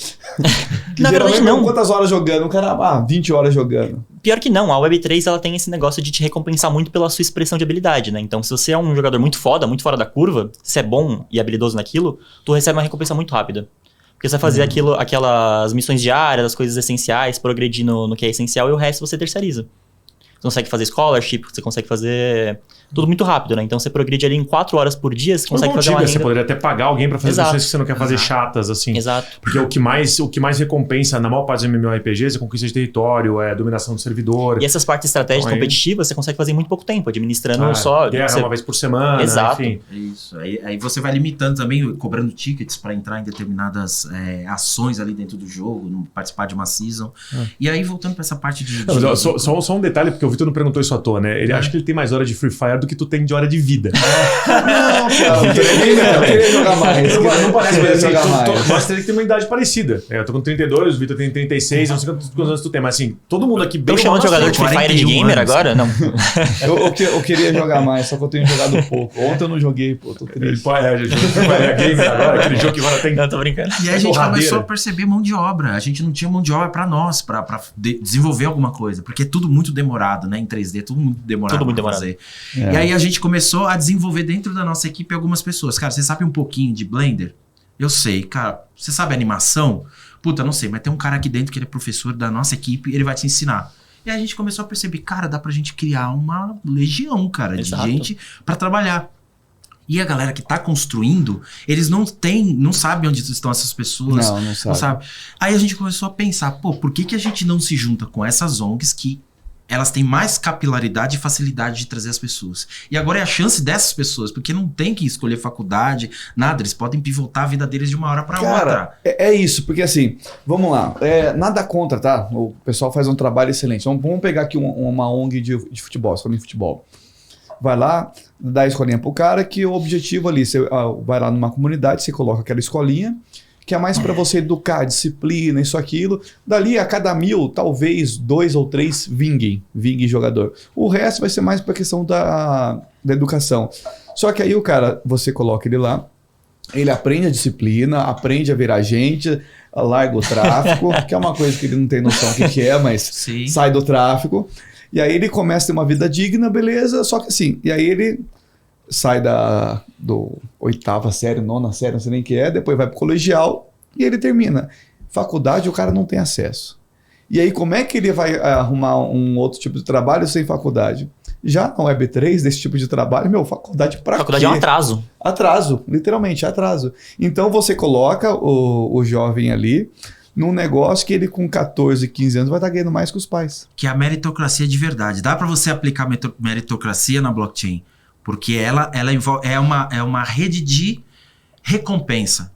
[SPEAKER 1] Que
[SPEAKER 4] Na verdade,
[SPEAKER 1] geralmente,
[SPEAKER 4] não.
[SPEAKER 1] quantas horas jogando? O cara, 20 horas jogando.
[SPEAKER 4] Pior que não, a Web3 ela tem esse negócio de te recompensar muito pela sua expressão de habilidade, né? Então, se você é um jogador muito foda, muito fora da curva, se é bom e habilidoso naquilo, tu recebe uma recompensa muito rápida. Porque você vai fazer aquelas missões diárias, as coisas essenciais, progredir no que é essencial e o resto você terceiriza. Você consegue fazer scholarship, você consegue fazer tudo muito rápido, né? Então você progride ali em 4 horas por dia, você consegue fazer uma renda.
[SPEAKER 2] Você poderia até pagar alguém pra fazer
[SPEAKER 4] Exato.
[SPEAKER 2] coisas que você não quer fazer chatas, assim.
[SPEAKER 4] Exato.
[SPEAKER 2] Porque o que mais recompensa na maior parte dos MMORPGs é conquista de território, é dominação do servidor.
[SPEAKER 4] E essas partes estratégicas competitivas você consegue fazer em muito pouco tempo, administrando só...
[SPEAKER 2] Guerra uma vez por semana,
[SPEAKER 4] Exato.
[SPEAKER 2] enfim.
[SPEAKER 3] Isso. Aí você vai limitando também, cobrando tickets para entrar em determinadas ações ali dentro do jogo, participar de uma season. E aí, voltando para essa parte de...
[SPEAKER 2] Não, mas, só um detalhe, porque o Vitor não perguntou isso à toa, né? Ele acha que ele tem mais hora de Free Fire do que tu tem de hora de vida.
[SPEAKER 1] Não, cara, eu queria jogar mais.
[SPEAKER 2] Não parece, mas
[SPEAKER 1] jogar
[SPEAKER 2] assim,
[SPEAKER 1] mais.
[SPEAKER 2] nós teríamos que ter uma idade parecida. Eu tô com 32, o Vitor tem 36, não sei quantos anos tu tem, mas assim, todo mundo aqui bem...
[SPEAKER 4] Estão chamando de jogador de Free Fire de gamer
[SPEAKER 3] anos.
[SPEAKER 4] agora? Não.
[SPEAKER 1] Eu queria jogar mais, só que eu tenho jogado pouco. Ontem eu não joguei, pô, tô triste.
[SPEAKER 2] É gamer agora, aquele jogo que agora tem...
[SPEAKER 4] Não, tô brincando.
[SPEAKER 3] E aí a gente
[SPEAKER 2] Porradeira.
[SPEAKER 3] começou a perceber mão de obra. A gente não tinha mão de obra para nós, para desenvolver alguma coisa. Porque é tudo muito demorado, né? Em 3D, tudo muito demorado.
[SPEAKER 4] Tudo muito
[SPEAKER 3] pra
[SPEAKER 4] demorado.
[SPEAKER 3] fazer. E aí a gente começou a desenvolver dentro da nossa equipe algumas pessoas. Cara, você sabe um pouquinho de Blender? Eu sei. Cara, você sabe animação? Puta, não sei, mas tem um cara aqui dentro que ele é professor da nossa equipe, ele vai te ensinar. E aí a gente começou a perceber, cara, dá pra gente criar uma legião, cara, de
[SPEAKER 4] Exato.
[SPEAKER 3] gente pra trabalhar. E a galera que tá construindo, eles não sabem onde estão essas pessoas.
[SPEAKER 1] Não sabe.
[SPEAKER 3] Aí a gente começou a pensar, pô, por que a gente não se junta com essas ONGs que elas têm mais capilaridade e facilidade de trazer as pessoas? E agora é a chance dessas pessoas, porque não tem que escolher faculdade, nada, eles podem pivotar a vida deles de uma hora pra outra.
[SPEAKER 1] Cara, é isso, porque assim, vamos lá, nada contra, tá? O pessoal faz um trabalho excelente. Vamos pegar aqui uma ONG de futebol, escola de futebol. Vai lá, dá a escolinha pro cara, que o objetivo ali, você vai lá numa comunidade, você coloca aquela escolinha, que é mais para você educar, disciplina, isso, aquilo. Dali, a cada 1000, talvez 2 ou 3 vinguem jogador. O resto vai ser mais para questão da educação. Só que aí o cara, você coloca ele lá, ele aprende a disciplina, aprende a virar gente, larga o tráfico, que é uma coisa que ele não tem noção do que é, mas
[SPEAKER 3] Sim.
[SPEAKER 1] sai do tráfico. E aí ele começa a ter uma vida digna, beleza, só que assim, e aí ele sai do 8ª série, 9ª série, não sei nem o que é, depois vai pro colegial e ele termina. Faculdade o cara não tem acesso. E aí como é que ele vai arrumar um outro tipo de trabalho sem faculdade? Já na Web3, desse tipo de trabalho, faculdade pra
[SPEAKER 4] Faculdade
[SPEAKER 1] quê?
[SPEAKER 4] é um atraso.
[SPEAKER 1] Atraso, literalmente, atraso. Então você coloca o jovem ali num negócio que ele com 14, 15 anos vai estar ganhando mais que os pais.
[SPEAKER 3] Que é a meritocracia de verdade. Dá para você aplicar meritocracia na blockchain, porque ela é uma rede de recompensa.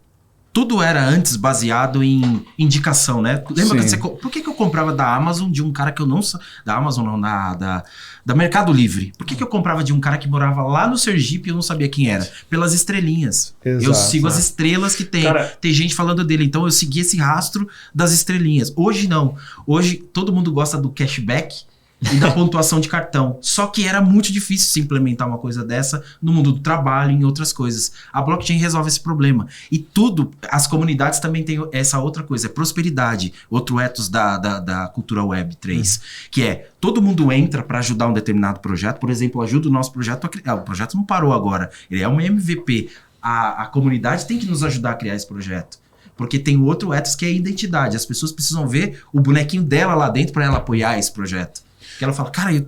[SPEAKER 3] Tudo era antes baseado em indicação, né? Lembra que por que eu comprava da Amazon de um cara que eu não... Da Amazon não, da Mercado Livre. Por que eu comprava de um cara que morava lá no Sergipe e eu não sabia quem era? Pelas estrelinhas.
[SPEAKER 1] Exato,
[SPEAKER 3] Eu sigo as estrelas que tem.
[SPEAKER 2] Cara,
[SPEAKER 3] tem gente falando dele. Então eu segui esse rastro das estrelinhas. Hoje não. Hoje todo mundo gosta do cashback e da pontuação de cartão. Só que era muito difícil se implementar uma coisa dessa no mundo do trabalho e em outras coisas. A blockchain resolve esse problema. E tudo, as comunidades também têm essa outra coisa, é prosperidade. Outro ethos da cultura web 3, que é, todo mundo entra para ajudar um determinado projeto. Por exemplo, ajuda o nosso projeto a criar. O projeto não parou agora, ele é um MVP. A comunidade tem que nos ajudar a criar esse projeto. Porque tem outro ethos que é a identidade. As pessoas precisam ver o bonequinho dela lá dentro para ela apoiar esse projeto. Que ela fala, cara,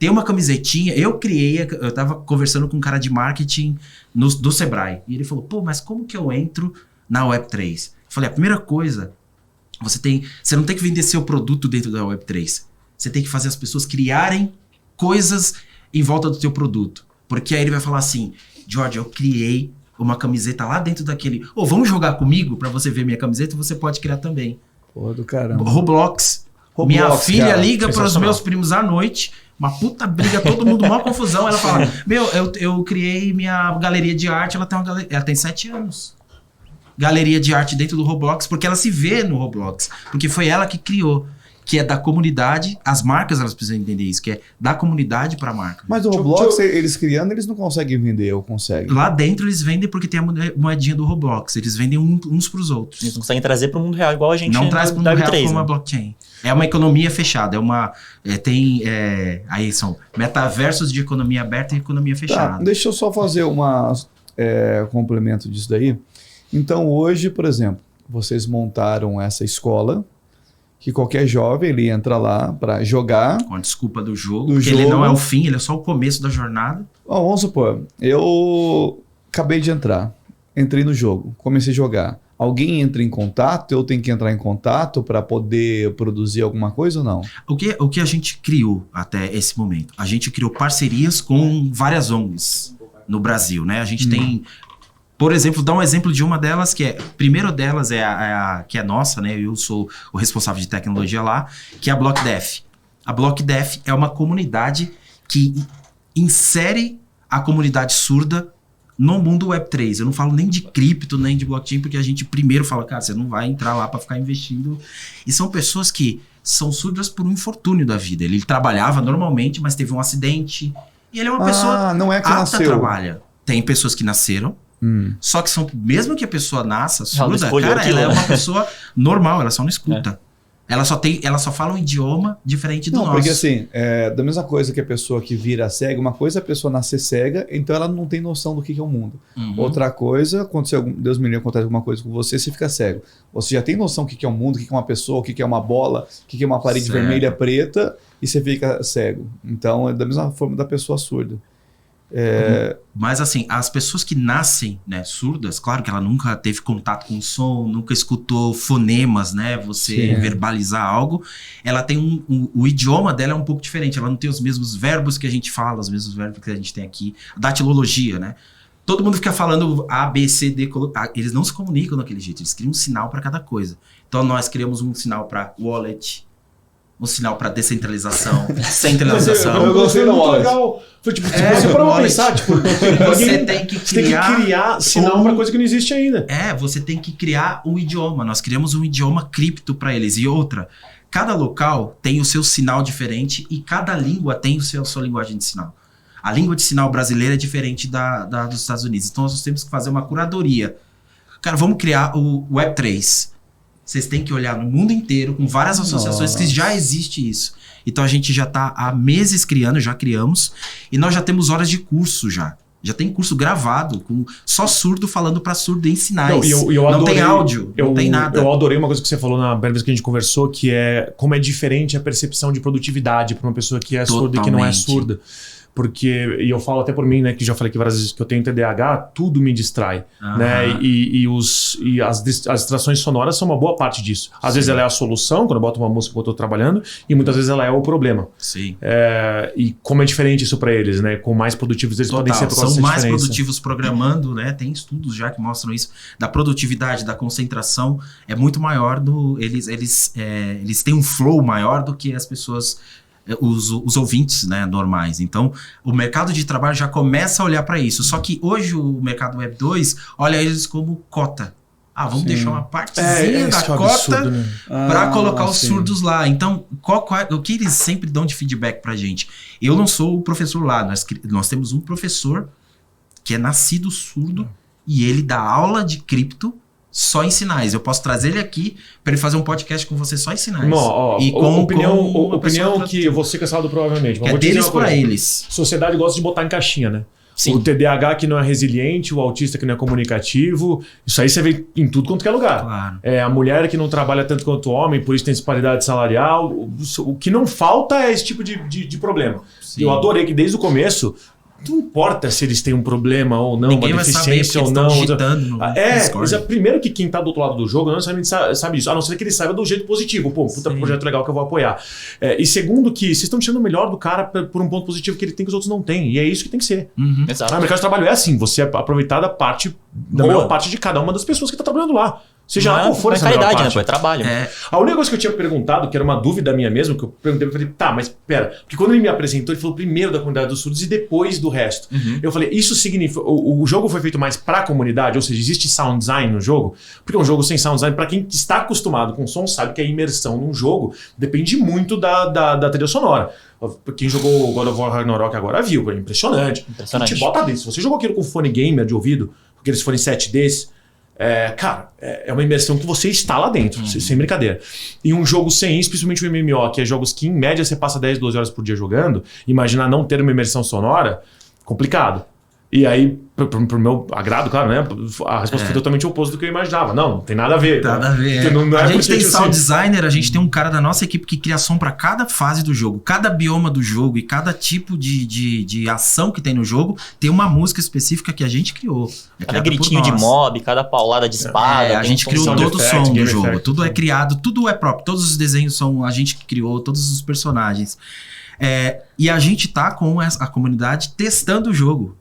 [SPEAKER 3] tem uma camisetinha, eu tava conversando com um cara de marketing do Sebrae, e ele falou, pô, mas como que eu entro na Web3? Eu falei, a primeira coisa, você não tem que vender seu produto dentro da Web3, você tem que fazer as pessoas criarem coisas em volta do teu produto, porque aí ele vai falar assim, George, eu criei uma camiseta lá dentro daquele, vamos jogar comigo pra você ver minha camiseta, você pode criar também.
[SPEAKER 1] Pô, do caramba.
[SPEAKER 3] Roblox, minha filha
[SPEAKER 1] cara,
[SPEAKER 3] liga para os meus primos à noite, uma puta briga, todo mundo, uma confusão. Ela fala, eu criei minha galeria de arte, ela tem 7 anos. Galeria de arte dentro do Roblox, porque ela se vê no Roblox, porque foi ela que criou. que é da comunidade. As marcas, elas precisam entender isso, que é da comunidade para a marca.
[SPEAKER 1] Mas o Roblox, eles criando, eles não conseguem vender ou conseguem?
[SPEAKER 3] Lá dentro eles vendem porque tem a moedinha do Roblox. Eles vendem uns para os outros.
[SPEAKER 4] Eles não conseguem trazer para o mundo real igual a gente
[SPEAKER 3] não traz para o mundo real
[SPEAKER 4] Web3,
[SPEAKER 3] como a blockchain. É uma economia fechada. Aí são metaversos de economia aberta e economia fechada.
[SPEAKER 1] Tá, deixa eu só fazer complemento disso daí. Então hoje, por exemplo, vocês montaram essa escola que qualquer jovem ele entra lá para jogar.
[SPEAKER 3] Com a desculpa do jogo, porque ele não é o fim, ele é só o começo da jornada.
[SPEAKER 1] Vamos supor, eu acabei de entrar, entrei no jogo, comecei a jogar. Alguém entra em contato? Eu tenho que entrar em contato para poder produzir alguma coisa ou não?
[SPEAKER 3] O que a gente criou até esse momento? A gente criou parcerias com várias ONGs no Brasil, né? A gente tem, por exemplo, dá um exemplo de uma delas, que é, primeiro delas que é nossa, né? Eu sou o responsável de tecnologia lá, que é a BlockDeaf. A BlockDeaf é uma comunidade que insere a comunidade surda no mundo Web3. Eu não falo nem de cripto, nem de blockchain, porque a gente primeiro fala, cara, você não vai entrar lá para ficar investindo. E são pessoas que são surdas por um infortúnio da vida. Ele trabalhava normalmente, mas teve um acidente. E ele é uma pessoa
[SPEAKER 1] não é que
[SPEAKER 3] apta
[SPEAKER 1] nasceu.
[SPEAKER 3] Trabalha. Tem pessoas que nasceram, só que mesmo que a pessoa nasça surda, cara, ela é uma pessoa normal, ela só não escuta. Ela só fala um idioma diferente do nosso.
[SPEAKER 1] Porque assim, da mesma coisa que a pessoa que vira cega, uma coisa é a pessoa nascer cega, então ela não tem noção do que é o mundo. Outra coisa, Deus me livre, acontece alguma coisa com você, você fica cego. Você já tem noção do que é o mundo, o que é uma pessoa, o que é uma bola, o que é uma parede vermelha, preta, e você fica cego. Então, é da mesma forma da pessoa surda.
[SPEAKER 3] Mas assim, as pessoas que nascem, né, surdas, claro que ela nunca teve contato com o som, nunca escutou fonemas, né, você verbalizar algo, ela tem o idioma dela é um pouco diferente, ela não tem os mesmos verbos que a gente fala, os mesmos verbos que a gente tem aqui, datilologia, né? Todo mundo fica falando A, B, C, D, eles não se comunicam daquele jeito, eles criam um sinal para cada coisa. Então nós criamos um sinal para wallet, um sinal para descentralização, centralização.
[SPEAKER 2] Eu gostei muito legal. Foi tipo, você parou pra pensar, tipo,
[SPEAKER 3] você tem que criar
[SPEAKER 2] sinal pra coisa que não existe ainda.
[SPEAKER 3] Você tem que criar um idioma. Nós criamos um idioma cripto para eles. E outra, cada local tem o seu sinal diferente e cada língua tem a sua linguagem de sinal. A língua de sinal brasileira é diferente dos Estados Unidos. Então nós temos que fazer uma curadoria. Cara, vamos criar o Web3. Vocês têm que olhar no mundo inteiro, com várias associações que já existe isso. Então a gente já está há meses criando, já criamos, e nós já temos horas de curso já. Já tem curso gravado, com só surdo falando para surdo em sinais. Não tem áudio, não tem nada.
[SPEAKER 2] Eu adorei uma coisa que você falou na primeira vez que a gente conversou, que é como é diferente a percepção de produtividade para uma pessoa que é surda e que não é surda. Porque, e eu falo até por mim, né, que já falei aqui várias vezes que eu tenho TDAH, tudo me distrai, né, e as distrações sonoras são uma boa parte disso. Às vezes ela é a solução, quando eu boto uma música que eu tô trabalhando, e muitas vezes ela é o problema.
[SPEAKER 3] Sim.
[SPEAKER 2] E como é diferente isso para eles, né, com mais produtivos eles podem ser por causa
[SPEAKER 3] São
[SPEAKER 2] dessa
[SPEAKER 3] mais
[SPEAKER 2] diferença.
[SPEAKER 3] produtivos programando, né, tem estudos já que mostram isso, da produtividade, da concentração, é muito maior, eles têm um flow maior do que as pessoas... Os ouvintes, né, normais. Então, o mercado de trabalho já começa a olhar para isso. Só que hoje o mercado Web 2 olha eles como cota. Vamos deixar uma partezinha da cota para colocar os surdos lá. Então, o que eles sempre dão de feedback para a gente? Eu não sou o professor lá. Nós temos um professor que é nascido surdo e ele dá aula de cripto só em sinais. Eu posso trazer ele aqui para ele fazer um podcast com você só em sinais.
[SPEAKER 2] E com opinião que você cansado provavelmente. Mas
[SPEAKER 3] é deles para eles.
[SPEAKER 2] Sociedade gosta de botar em caixinha, né?
[SPEAKER 3] Sim.
[SPEAKER 2] O TDAH que não é resiliente, o autista que não é comunicativo, isso aí você vê em tudo quanto que é lugar.
[SPEAKER 3] Claro.
[SPEAKER 2] A mulher que não trabalha tanto quanto o homem, por isso tem disparidade salarial. O que não falta é esse tipo de problema. Sim. Eu adorei que desde o começo... Não importa se eles têm um problema ou não,
[SPEAKER 3] ninguém
[SPEAKER 2] uma deficiência ou não. Primeiro que quem tá do outro lado do jogo não necessariamente sabe disso. A não ser que ele saiba do jeito positivo. Pô, puta projeto legal que eu vou apoiar. E segundo que vocês estão tirando o melhor do cara por um ponto positivo que ele tem que os outros não têm. E é isso que tem que ser.
[SPEAKER 4] Exato.
[SPEAKER 2] O mercado de trabalho é assim. Você aproveitar da melhor parte de cada uma das pessoas que tá trabalhando lá. Seja lá qual for
[SPEAKER 4] não é
[SPEAKER 2] essa melhor
[SPEAKER 4] caridade, né?
[SPEAKER 2] parte.
[SPEAKER 4] Pô, é trabalho.
[SPEAKER 2] A única coisa que eu tinha perguntado, que era uma dúvida minha mesmo, que eu perguntei, eu falei, tá, mas pera, porque quando ele me apresentou, ele falou primeiro da comunidade dos surdos e depois do resto. Eu falei, isso significa, o jogo foi feito mais pra comunidade, ou seja, existe sound design no jogo? Porque um jogo sem sound design, pra quem está acostumado com som, sabe que a imersão num jogo depende muito da trilha sonora. Quem jogou God of War Ragnarok agora viu, é impressionante. Te bota dentro. Se você jogou aquilo com fone gamer de ouvido, aqueles fones 7Ds, cara, é uma imersão que você está lá dentro, sem brincadeira. E um jogo sem isso, principalmente o MMO, que é jogos que em média você passa 10, 12 horas por dia jogando, imaginar não ter uma imersão sonora, complicado. E aí, pro meu agrado, claro, né? A resposta foi totalmente oposta do que eu imaginava. Não tem nada a ver.
[SPEAKER 3] Nada a ver. A gente tem sound designer, a gente tem um cara da nossa equipe que cria som para cada fase do jogo. Cada bioma do jogo e cada tipo de ação que tem no jogo tem uma música específica que a gente criou.
[SPEAKER 4] Cada gritinho de mob, cada paulada de espada.
[SPEAKER 3] A gente criou todo o som do jogo. Tudo é criado, tudo é próprio. Todos os desenhos são a gente que criou, todos os personagens. E a gente tá com a comunidade testando o jogo.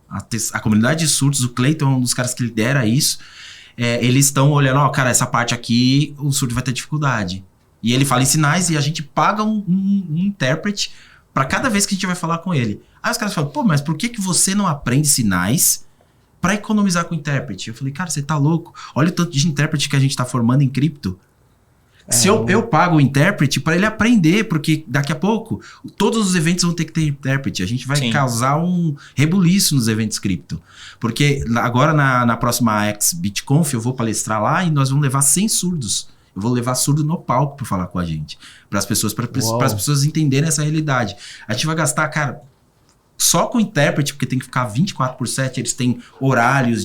[SPEAKER 3] A comunidade de surdos, o Clayton é um dos caras que lidera isso. Eles estão olhando, cara, essa parte aqui o surdo vai ter dificuldade. E ele fala em sinais e a gente paga um intérprete para cada vez que a gente vai falar com ele. Aí os caras falam, pô, mas por que você não aprende sinais para economizar com o intérprete? Eu falei, cara, você tá louco? Olha o tanto de intérprete que a gente tá formando em cripto. Se eu pago o intérprete para ele aprender, porque daqui a pouco todos os eventos vão ter que ter intérprete. A gente vai causar um rebuliço nos eventos cripto. Porque agora na próxima X-BitConf eu vou palestrar lá e nós vamos levar 100 surdos. Eu vou levar surdo no palco para falar com a gente. Para as pessoas entenderem essa realidade. A gente vai gastar, cara, só com intérprete, porque tem que ficar 24/7, eles têm horários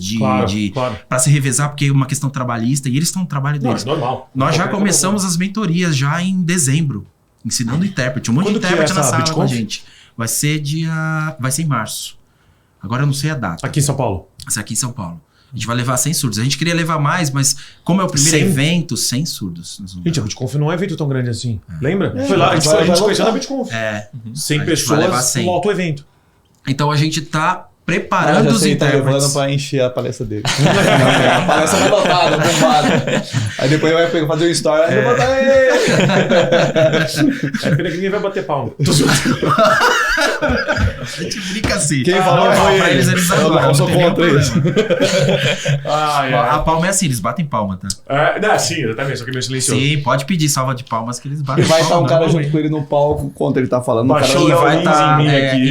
[SPEAKER 3] para se revezar, porque é uma questão trabalhista, e eles estão no trabalho deles.
[SPEAKER 2] Não, é normal.
[SPEAKER 3] Nós já começamos as mentorias já em dezembro, ensinando intérprete. Um monte de intérprete na sala com a gente. Vai ser em março. Agora eu não sei a data.
[SPEAKER 2] Aqui em São Paulo?
[SPEAKER 3] Vai ser aqui em São Paulo. A gente vai levar 100 surdos. A gente queria levar mais, mas como é o primeiro evento, 100 surdos.
[SPEAKER 2] Gente, a BitConf não é um evento tão grande assim. Lembra? Foi lá, a gente conheceu na BitConf. 100 pessoas no alto evento.
[SPEAKER 3] Então a gente tá preparando os intérpretes.
[SPEAKER 1] Tá levando pra encher a palestra dele. A palestra vai lotada, bombada. Aí depois vai fazer um story, aí vai botar
[SPEAKER 2] pena que ninguém vai bater palma.
[SPEAKER 3] A gente brinca assim.
[SPEAKER 1] Quem falou
[SPEAKER 3] pra eles
[SPEAKER 1] eu sou contra isso.
[SPEAKER 3] A palma é assim, eles batem palma, tá?
[SPEAKER 2] Sim, exatamente, só que meio silencioso.
[SPEAKER 3] Sim, pode pedir salva de palmas que eles batem
[SPEAKER 1] palma. E vai estar um cara junto com ele no palco, quando ele tá falando.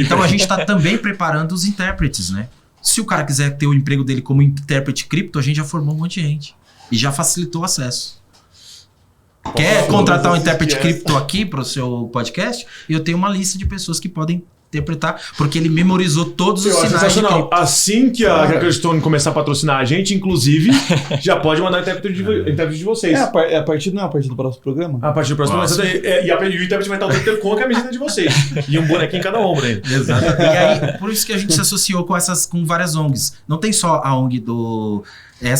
[SPEAKER 3] Então a gente tá também preparando os intérpretes, né? Se o cara quiser ter o emprego dele como intérprete cripto, a gente já formou um monte de gente. E já facilitou o acesso. Quer contratar um intérprete cripto aqui para o seu podcast? Eu tenho uma lista de pessoas que podem interpretar, porque ele memorizou todos os sinais.
[SPEAKER 2] Sensacional. Assim que a Crestone começar a patrocinar a gente, inclusive, já pode mandar intérprete de vocês.
[SPEAKER 1] Não é a partir do próximo programa?
[SPEAKER 2] A partir do próximo programa. E o intérprete vai estar o tempo inteiro com a camiseta de vocês. E um bonequinho em cada ombro ainda.
[SPEAKER 3] Exato. E aí, por isso que a gente se associou com várias ONGs. Não tem só a ONG né?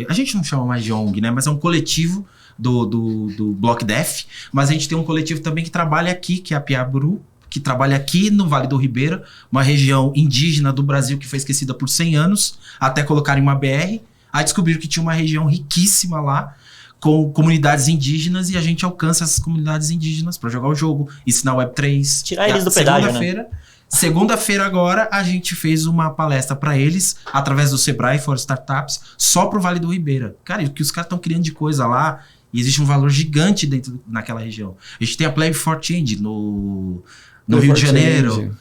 [SPEAKER 3] A gente não chama mais de ONG, né? Mas é um coletivo do Block Def. Mas a gente tem um coletivo também que trabalha aqui, que é a Piaburu, que trabalha aqui no Vale do Ribeira, uma região indígena do Brasil que foi esquecida por 100 anos, até colocarem uma BR. Aí descobriram que tinha uma região riquíssima lá, com comunidades indígenas, e a gente alcança essas comunidades indígenas para jogar o jogo, ensinar Web3.
[SPEAKER 4] Tirar eles do pedágio, né?
[SPEAKER 3] Segunda-feira agora, a gente fez uma palestra para eles, através do Sebrae for Startups, só pro Vale do Ribeira. Cara, o que os caras estão criando de coisa lá, e existe um valor gigante naquela região. A gente tem a Play for Change no Rio de Janeiro.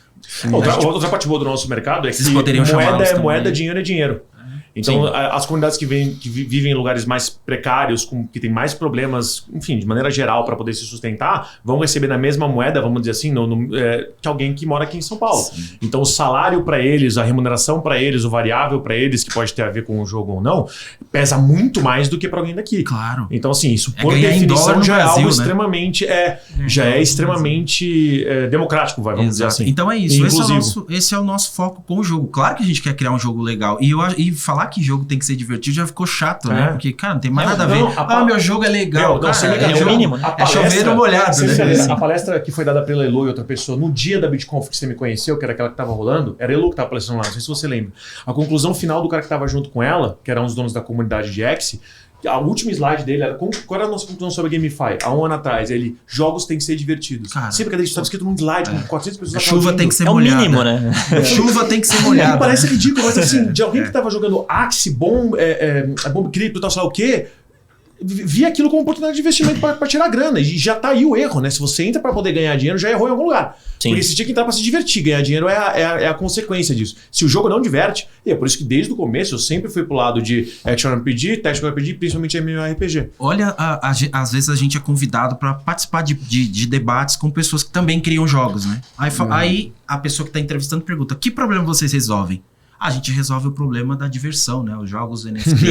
[SPEAKER 2] Outra parte boa do nosso mercado é que moeda, dinheiro é dinheiro. Então, as comunidades que vivem em lugares mais precários, que têm mais problemas, enfim, de maneira geral, para poder se sustentar, vão receber na mesma moeda, vamos dizer assim, que alguém que mora aqui em São Paulo. Sim. Então, o salário para eles, a remuneração para eles, o variável para eles, que pode ter a ver com o jogo ou não, pesa muito mais do que para alguém daqui.
[SPEAKER 3] Claro.
[SPEAKER 2] Então, assim, isso por definição já é algo extremamente, extremamente democrático, vamos dizer assim.
[SPEAKER 3] Então é isso. Esse é o nosso foco com o jogo. Claro que a gente quer criar um jogo legal. E falar que jogo tem que ser divertido já ficou chato, né? Porque, cara, não tem mais nada a ver. Meu jogo é legal.
[SPEAKER 4] É o mínimo, né?
[SPEAKER 3] É chover molhado, né?
[SPEAKER 2] A palestra que foi dada pela Elo e outra pessoa no dia da BitConf que você me conheceu, que era aquela que tava rolando, era a Elo que tava palestrando lá, não sei se você lembra. A conclusão final do cara que tava junto com ela, que era um dos donos da comunidade de X, A última slide dele era qual era a nossa conclusão sobre a GameFi? Há um ano atrás, jogos têm que ser divertidos.
[SPEAKER 3] Cara,
[SPEAKER 2] sempre que a gente estava escrito num slide com 400 pessoas
[SPEAKER 3] a chuva tem que ser
[SPEAKER 4] É o
[SPEAKER 3] molhada.
[SPEAKER 4] mínimo, né?
[SPEAKER 3] A chuva tem que ser molhada.
[SPEAKER 2] Parece ridículo, mas assim, de alguém que tava jogando Axie, Bomb Cripto, tal, sei lá o quê, via aquilo como oportunidade de investimento para tirar grana. E já tá aí o erro, né? Se você entra para poder ganhar dinheiro, já errou em algum lugar.
[SPEAKER 4] Sim.
[SPEAKER 2] Porque você tinha que entrar para se divertir. Ganhar dinheiro é a consequência disso. Se o jogo não diverte, e é por isso que desde o começo eu sempre fui pro lado de Action RPG, Tactical RPG, principalmente MMORPG.
[SPEAKER 3] Olha, às vezes a gente é convidado para participar de debates com pessoas que também criam jogos, né? Aí a pessoa que tá entrevistando pergunta, que problema vocês resolvem? A gente resolve o problema da diversão, né? Os jogos NFT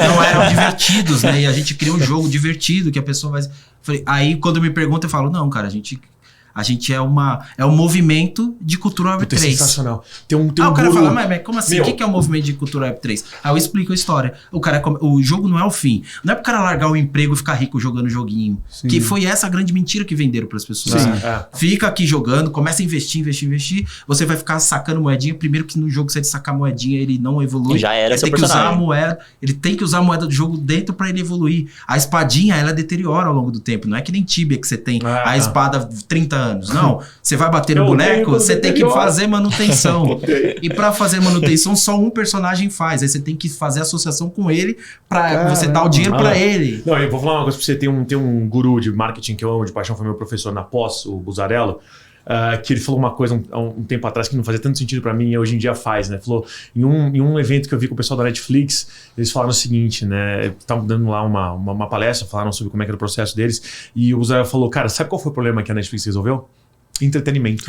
[SPEAKER 3] não eram divertidos, né? E a gente cria um jogo divertido que a pessoa vai... Aí quando me pergunta eu falo, não, cara, a gente é um movimento de cultura Web3.
[SPEAKER 2] É sensacional. Tem um
[SPEAKER 3] o cara
[SPEAKER 2] guru...
[SPEAKER 3] fala, mas como assim? O que é um movimento de cultura Web3? Aí eu explico a história. O jogo não é o fim. Não é pro cara largar o emprego e ficar rico jogando joguinho.
[SPEAKER 1] Sim.
[SPEAKER 3] Que foi essa a grande mentira que venderam pras pessoas. Fica aqui jogando, começa a investir. Você vai ficar sacando moedinha. Primeiro que no jogo, se ele sacar moedinha, ele não evolui.
[SPEAKER 4] E já era
[SPEAKER 3] ele
[SPEAKER 4] seu
[SPEAKER 3] tem que usar a
[SPEAKER 4] personagem.
[SPEAKER 3] moeda. Ele tem que usar a moeda do jogo dentro pra ele evoluir. A espadinha, ela deteriora ao longo do tempo. Não é que nem Tibia, que você tem a espada 30 anos. Não. Você vai bater no boneco, você tem que fazer manutenção. E pra fazer manutenção, só um personagem faz. Aí você tem que fazer associação com ele pra você dar o dinheiro pra ele.
[SPEAKER 2] Não, eu vou falar uma coisa pra você. Tem um guru de marketing que eu amo de paixão, foi meu professor na pós, o Buzarello, que ele falou uma coisa um tempo atrás que não fazia tanto sentido pra mim e hoje em dia faz, né? Falou, em um evento que eu vi com o pessoal da Netflix, eles falaram o seguinte, né? Estavam dando lá uma palestra, falaram sobre como é que era o processo deles, e o Buzarello falou, cara, sabe qual foi o problema que a Netflix resolveu? Entretenimento.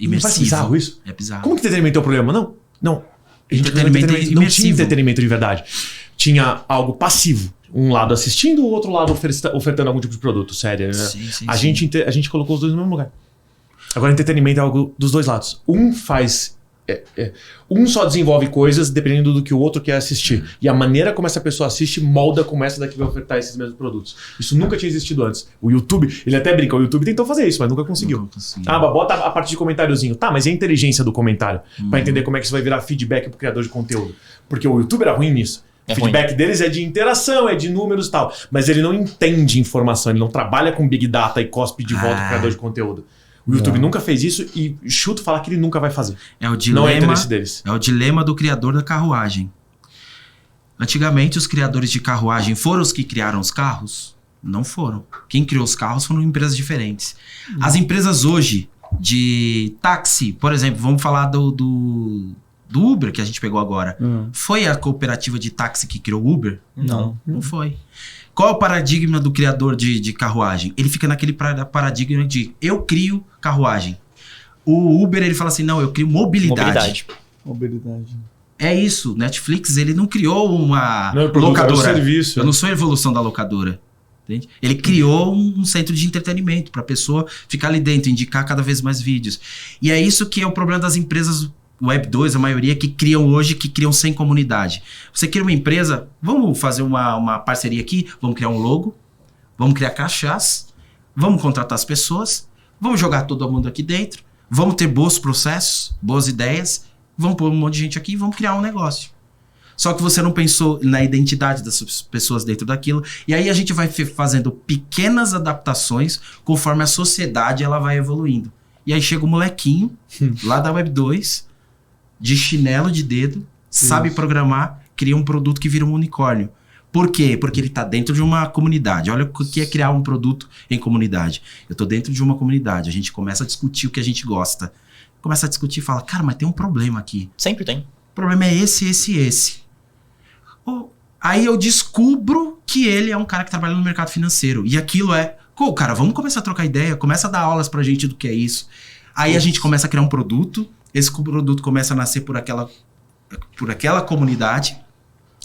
[SPEAKER 3] Imersivo.
[SPEAKER 2] Não faz bizarro isso?
[SPEAKER 3] É bizarro.
[SPEAKER 2] Como que entretenimento é o problema? Não.
[SPEAKER 3] Entretenimento
[SPEAKER 2] Não tinha
[SPEAKER 3] imersivo.
[SPEAKER 2] entretenimento de verdade. Tinha algo passivo. Um lado assistindo, o outro lado ofertando algum tipo de produto, sério. Né?
[SPEAKER 3] Sim.
[SPEAKER 2] A gente colocou os dois no mesmo lugar. Agora, entretenimento é algo dos dois lados. Um só desenvolve coisas dependendo do que o outro quer assistir. E a maneira como essa pessoa assiste molda como essa daqui vai ofertar esses mesmos produtos. Isso nunca tinha existido antes. O YouTube, ele até brinca, o YouTube tentou fazer isso, mas nunca conseguiu. Bota a parte de comentáriozinho. Tá, mas e a inteligência do comentário? Pra entender como é que isso vai virar feedback pro criador de conteúdo. Porque o YouTube era ruim nisso. O feedback deles é de interação, é de números e tal. Mas ele não entende informação, ele não trabalha com Big Data e cospe de volta pro criador de conteúdo. O YouTube nunca fez isso e chuto falar que ele nunca vai fazer.
[SPEAKER 3] É o dilema,
[SPEAKER 2] não é interesse deles.
[SPEAKER 3] É o dilema do criador da carruagem. Antigamente, os criadores de carruagem foram os que criaram os carros? Não foram. Quem criou os carros foram empresas diferentes. As empresas hoje de táxi, por exemplo, vamos falar do Uber, que a gente pegou agora. Foi a cooperativa de táxi que criou o Uber? Não foi. Qual é o paradigma do criador de carruagem? Ele fica naquele paradigma de eu crio carruagem. O Uber, ele fala assim, não, eu crio mobilidade. É isso. Netflix, ele não criou uma locadora.
[SPEAKER 2] Serviço.
[SPEAKER 3] Eu não sou a evolução da locadora. Entende? Ele criou um centro de entretenimento para a pessoa ficar ali dentro, indicar cada vez mais vídeos. E é isso que é o problema das empresas Web 2, a maioria que criam hoje, que criam sem comunidade. Você cria uma empresa, vamos fazer uma parceria aqui, vamos criar um logo, vamos criar caixas, vamos contratar as pessoas, vamos jogar todo mundo aqui dentro, vamos ter bons processos, boas ideias, vamos pôr um monte de gente aqui e vamos criar um negócio. Só que você não pensou na identidade das pessoas dentro daquilo. E aí a gente vai fazendo pequenas adaptações conforme a sociedade ela vai evoluindo. E aí chega o molequinho lá da Web 2, de chinelo de dedo, sabe programar, cria um produto que vira um unicórnio. Por quê? Porque ele está dentro de uma comunidade. Olha o que é criar um produto em comunidade. Eu estou dentro de uma comunidade. A gente começa a discutir o que a gente gosta. Começa a discutir e fala, cara, mas tem um problema aqui.
[SPEAKER 4] Sempre tem.
[SPEAKER 3] O problema é esse. Aí eu descubro que ele é um cara que trabalha no mercado financeiro. E aquilo cara, vamos começar a trocar ideia. Começa a dar aulas pra gente do que é isso. Aí a gente começa a criar um produto. Esse produto começa a nascer por aquela comunidade.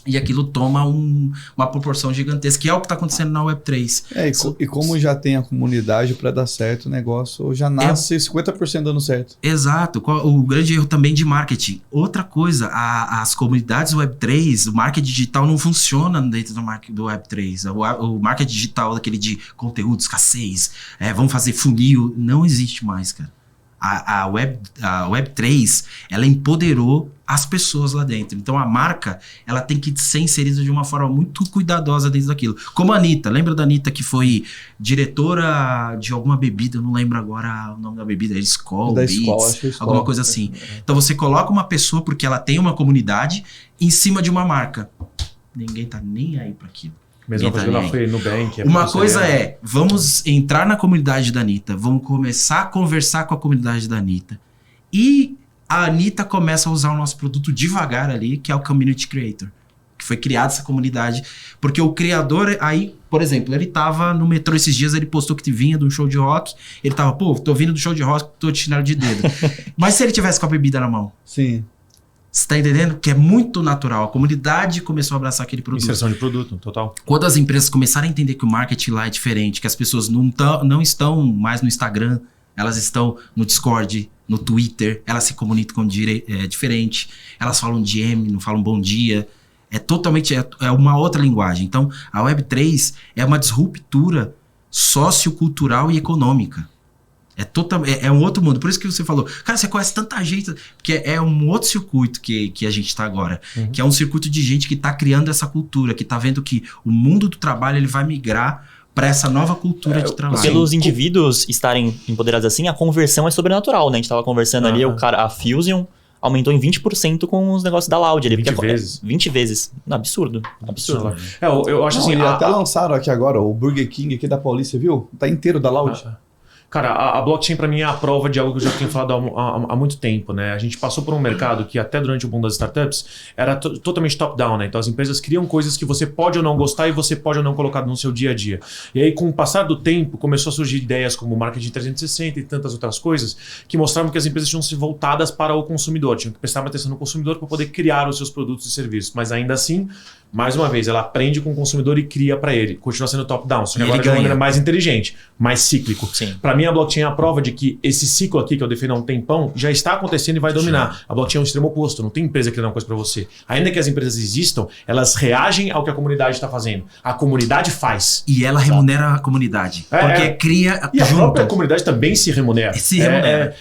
[SPEAKER 3] E aquilo toma uma proporção gigantesca, que é o que está acontecendo na Web3.
[SPEAKER 1] E como já tem a comunidade para dar certo, o negócio já nasce 50% dando certo.
[SPEAKER 3] Exato. O grande erro também de marketing. Outra coisa, as comunidades Web3, o marketing digital não funciona dentro do Web3. O marketing digital, aquele de conteúdo, escassez, vamos fazer funil, não existe mais, cara. A Web3, ela empoderou as pessoas lá dentro. Então a marca, ela tem que ser inserida de uma forma muito cuidadosa dentro daquilo. Como a Anitta, lembra da Anitta que foi diretora de alguma bebida, eu não lembro agora o nome da bebida, é Skol,
[SPEAKER 1] Da
[SPEAKER 3] Beats,
[SPEAKER 1] Skol, acho que é Skol.
[SPEAKER 3] alguma coisa assim. Então você coloca uma pessoa porque ela tem uma comunidade em cima de uma marca. Ninguém tá nem aí pra aquilo.
[SPEAKER 2] Mesma coisa que ela foi no Nubank.
[SPEAKER 3] Uma coisa é, vamos entrar na comunidade da Anitta, vamos começar a conversar com a comunidade da Anitta. E a Anitta começa a usar o nosso produto devagar ali, que é o Community Creator. Que foi criada essa comunidade. Porque o criador, aí, por exemplo, ele tava no metrô esses dias, ele postou que vinha de um show de rock. Ele tava, pô, tô vindo do show de rock, tô de chinelo de dedo. Mas se ele tivesse com a bebida na mão?
[SPEAKER 1] Sim.
[SPEAKER 3] Você tá entendendo? Que é muito natural. A comunidade começou a abraçar aquele produto.
[SPEAKER 2] Inserção de produto, total.
[SPEAKER 3] Quando as empresas começarem a entender que o marketing lá é diferente, que as pessoas não estão mais no Instagram, elas estão no Discord, no Twitter, elas se comunicam diferente, elas falam DM, não falam bom dia. É uma outra linguagem. Então, a Web3 é uma disruptura sociocultural e econômica. É um outro mundo. Por isso que você falou, cara, você conhece tanta gente, porque é um outro circuito que a gente está agora, que é um circuito de gente que está criando essa cultura, que está vendo que o mundo do trabalho ele vai migrar para essa nova cultura de trabalho.
[SPEAKER 4] Pelos indivíduos estarem empoderados assim, a conversão é sobrenatural, né? A gente estava conversando ali, a Fusion aumentou em 20% com os negócios da Loud.
[SPEAKER 2] 20 vezes.
[SPEAKER 4] 20 vezes. Absurdo. Absurdo.
[SPEAKER 2] Eu acho assim...
[SPEAKER 1] E até lançaram aqui agora o Burger King aqui da Paulista, viu? Tá inteiro da Loud.
[SPEAKER 2] Cara, a blockchain para mim é a prova de algo que eu já tenho falado há muito tempo, né? A gente passou por um mercado que até durante o boom das startups era totalmente top-down, né? Então as empresas criam coisas que você pode ou não gostar e você pode ou não colocar no seu dia a dia. E aí com o passar do tempo começou a surgir ideias como marketing 360 e tantas outras coisas que mostravam que as empresas tinham se voltadas para o consumidor, tinham que prestar atenção no consumidor para poder criar os seus produtos e serviços. Mas ainda assim, mais uma vez, ela aprende com o consumidor e cria para ele. Continua sendo top-down, só que agora de uma maneira mais inteligente, mais cíclico. Para mim, a blockchain é a prova de que esse ciclo aqui, que eu defendo há um tempão, já está acontecendo e vai dominar. A blockchain é o extremo oposto, não tem empresa criando uma coisa para você. Ainda que as empresas existam, elas reagem ao que a comunidade está fazendo. A comunidade faz.
[SPEAKER 3] E ela remunera a comunidade. Porque cria
[SPEAKER 2] e a própria comunidade também se remunera.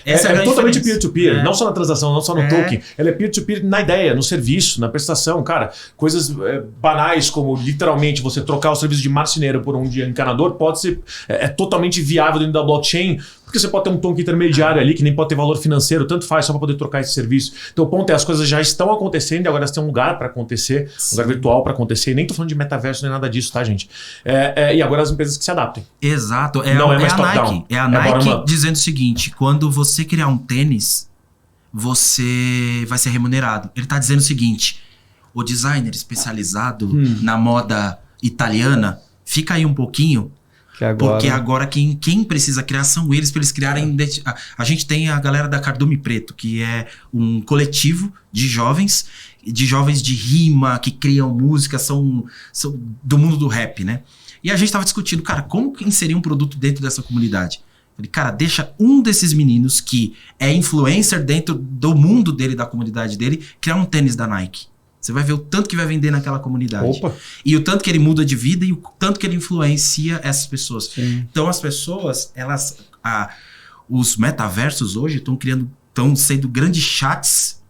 [SPEAKER 2] É totalmente peer-to-peer, não só na transação, não só no token. Ela é peer-to-peer na ideia, no serviço, na prestação. Cara, coisas banais como literalmente você trocar o serviço de marceneiro por um de encanador pode ser totalmente viável dentro da blockchain, porque você pode ter um token intermediário ali que nem pode ter valor financeiro, tanto faz só para poder trocar esse serviço. Então o ponto é, as coisas já estão acontecendo e agora elas têm um lugar para acontecer, um lugar virtual para acontecer. E nem tô falando de metaverso nem nada disso, tá, gente? E agora as empresas que se adaptem.
[SPEAKER 3] Exato.
[SPEAKER 2] Não é mais top-down.
[SPEAKER 3] É a Nike dizendo o seguinte, quando você criar um tênis, você vai ser remunerado. Ele tá dizendo o seguinte, o designer especializado na moda italiana, fica aí um pouquinho, porque agora quem precisa criar são eles, para eles criarem... A gente tem a galera da Cardume Preto, que é um coletivo de jovens de rima, que criam música, são do mundo do rap, né? E a gente tava discutindo, cara, como inserir um produto dentro dessa comunidade? Falei, cara, deixa um desses meninos que é influencer dentro do mundo dele, da comunidade dele, criar um tênis da Nike. Você vai ver o tanto que vai vender naquela comunidade.
[SPEAKER 1] Opa.
[SPEAKER 3] E o tanto que ele muda de vida e o tanto que ele influencia essas pessoas.
[SPEAKER 1] Sim.
[SPEAKER 3] Então as pessoas, os metaversos hoje estão sendo grandes chats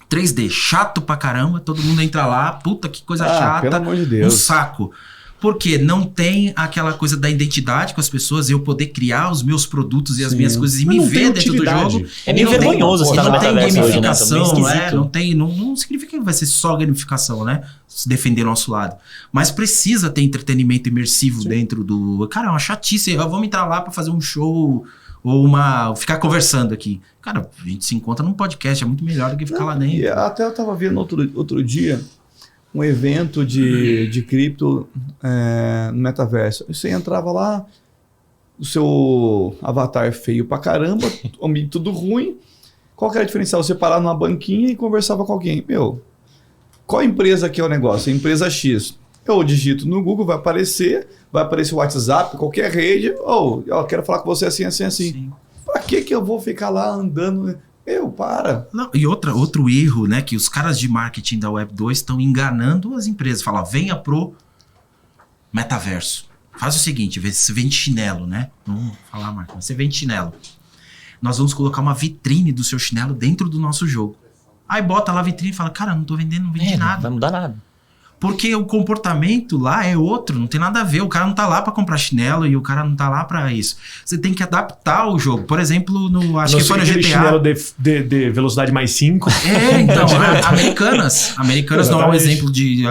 [SPEAKER 3] 3D. Chato pra caramba, todo mundo entra lá, puta que coisa chata.
[SPEAKER 1] Pelo amor de Deus.
[SPEAKER 3] Um saco. Porque não tem aquela coisa da identidade com as pessoas, eu poder criar os meus produtos e as minhas coisas e me ver dentro do jogo.
[SPEAKER 4] É meio vergonhoso assim,
[SPEAKER 3] não tem gamificação,
[SPEAKER 4] hoje, né?
[SPEAKER 3] Não significa que vai ser só gamificação, né? Se defender nosso lado. Mas precisa ter entretenimento imersivo dentro do... Cara, é uma chatice. Vamos entrar lá pra fazer um show ou ficar conversando aqui. Cara, a gente se encontra num podcast, é muito melhor do que ficar lá dentro.
[SPEAKER 1] E até eu tava vendo outro dia um evento de cripto no metaverso. Você entrava lá, o seu avatar feio pra caramba, tudo ruim. Qual que era a diferencial? Você parar numa banquinha e conversava com alguém. Qual empresa que é o negócio? A empresa X. Eu digito no Google, vai aparecer o WhatsApp, qualquer rede. Quero falar com você assim.
[SPEAKER 3] Sim.
[SPEAKER 1] Pra que eu vou ficar lá andando... para.
[SPEAKER 3] Não, e outro erro, né, que os caras de marketing da Web2 estão enganando as empresas. Falam, venha pro metaverso. Faz o seguinte, você vende chinelo, né? Não vou falar a marca, mas você vende chinelo. nós vamos colocar uma vitrine do seu chinelo dentro do nosso jogo. Aí bota lá a vitrine e fala, cara, não tô vendendo, não vendi nada.
[SPEAKER 4] Não vai mudar nada.
[SPEAKER 3] Porque o comportamento lá é outro, não tem nada a ver. O cara não tá lá pra comprar chinelo e o cara não tá lá pra isso. Você tem que adaptar o jogo. Por exemplo, acho que foi no GTA.
[SPEAKER 2] Chinelo de velocidade mais 5.
[SPEAKER 3] Então, Americanas não é um exemplo de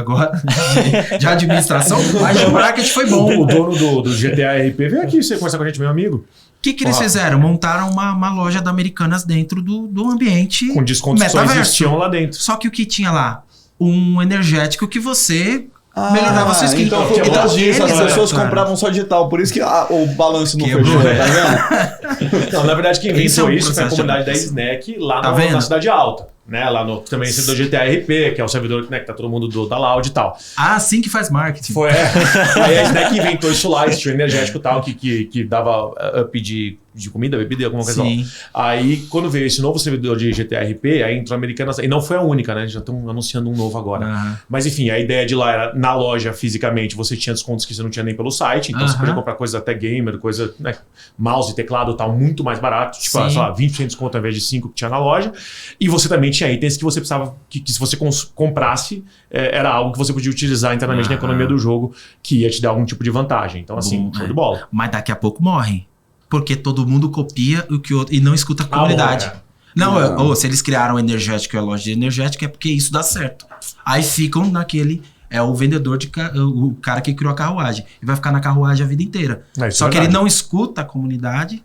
[SPEAKER 3] administração, mas de marketing foi bom.
[SPEAKER 2] O dono do GTA RP veio aqui você conversar com a gente, meu amigo.
[SPEAKER 3] O que eles fizeram? Montaram uma loja da Americanas dentro do ambiente
[SPEAKER 2] com descontos que só existiam lá dentro.
[SPEAKER 3] Só que o que tinha lá? Um energético que você melhorava a sua skin.
[SPEAKER 1] Então, por causa disso, as pessoas compravam só digital. Por isso que o balanço não fechou, tá vendo?
[SPEAKER 2] Não, na verdade, quem inventou isso foi a comunidade da Snack lá na Cidade Alta. Né, lá no também do GTA RP, que é o servidor, né, que tá todo mundo da Loud e tal.
[SPEAKER 3] Assim que faz marketing.
[SPEAKER 2] Aí a Snack inventou isso lá, esse energético e tal, que dava up de comida, bebida, alguma coisa lá. Aí, quando veio esse novo servidor de GTA RP, aí entrou a Americanas, e não foi a única, né? Já estão anunciando um novo agora. Mas enfim, a ideia de lá era, na loja, fisicamente, você tinha descontos que você não tinha nem pelo site, então você podia comprar coisa até gamer, coisa, né, mouse, teclado e tal, muito mais barato, tipo, sei lá, 20% de desconto ao invés de 5% que tinha na loja. E você também tinha itens que você precisava, que se você comprasse, era algo que você podia utilizar internamente na economia do jogo, que ia te dar algum tipo de vantagem. Então, assim, show de bola.
[SPEAKER 3] Mas daqui a pouco morrem. Porque todo mundo copia o que o outro e não escuta a comunidade. Ou se eles criaram energético e a loja de energético, é porque isso dá certo. Aí ficam naquele... É o vendedor, o cara que criou a carruagem. E vai ficar na carruagem a vida inteira. Só que ele não escuta a comunidade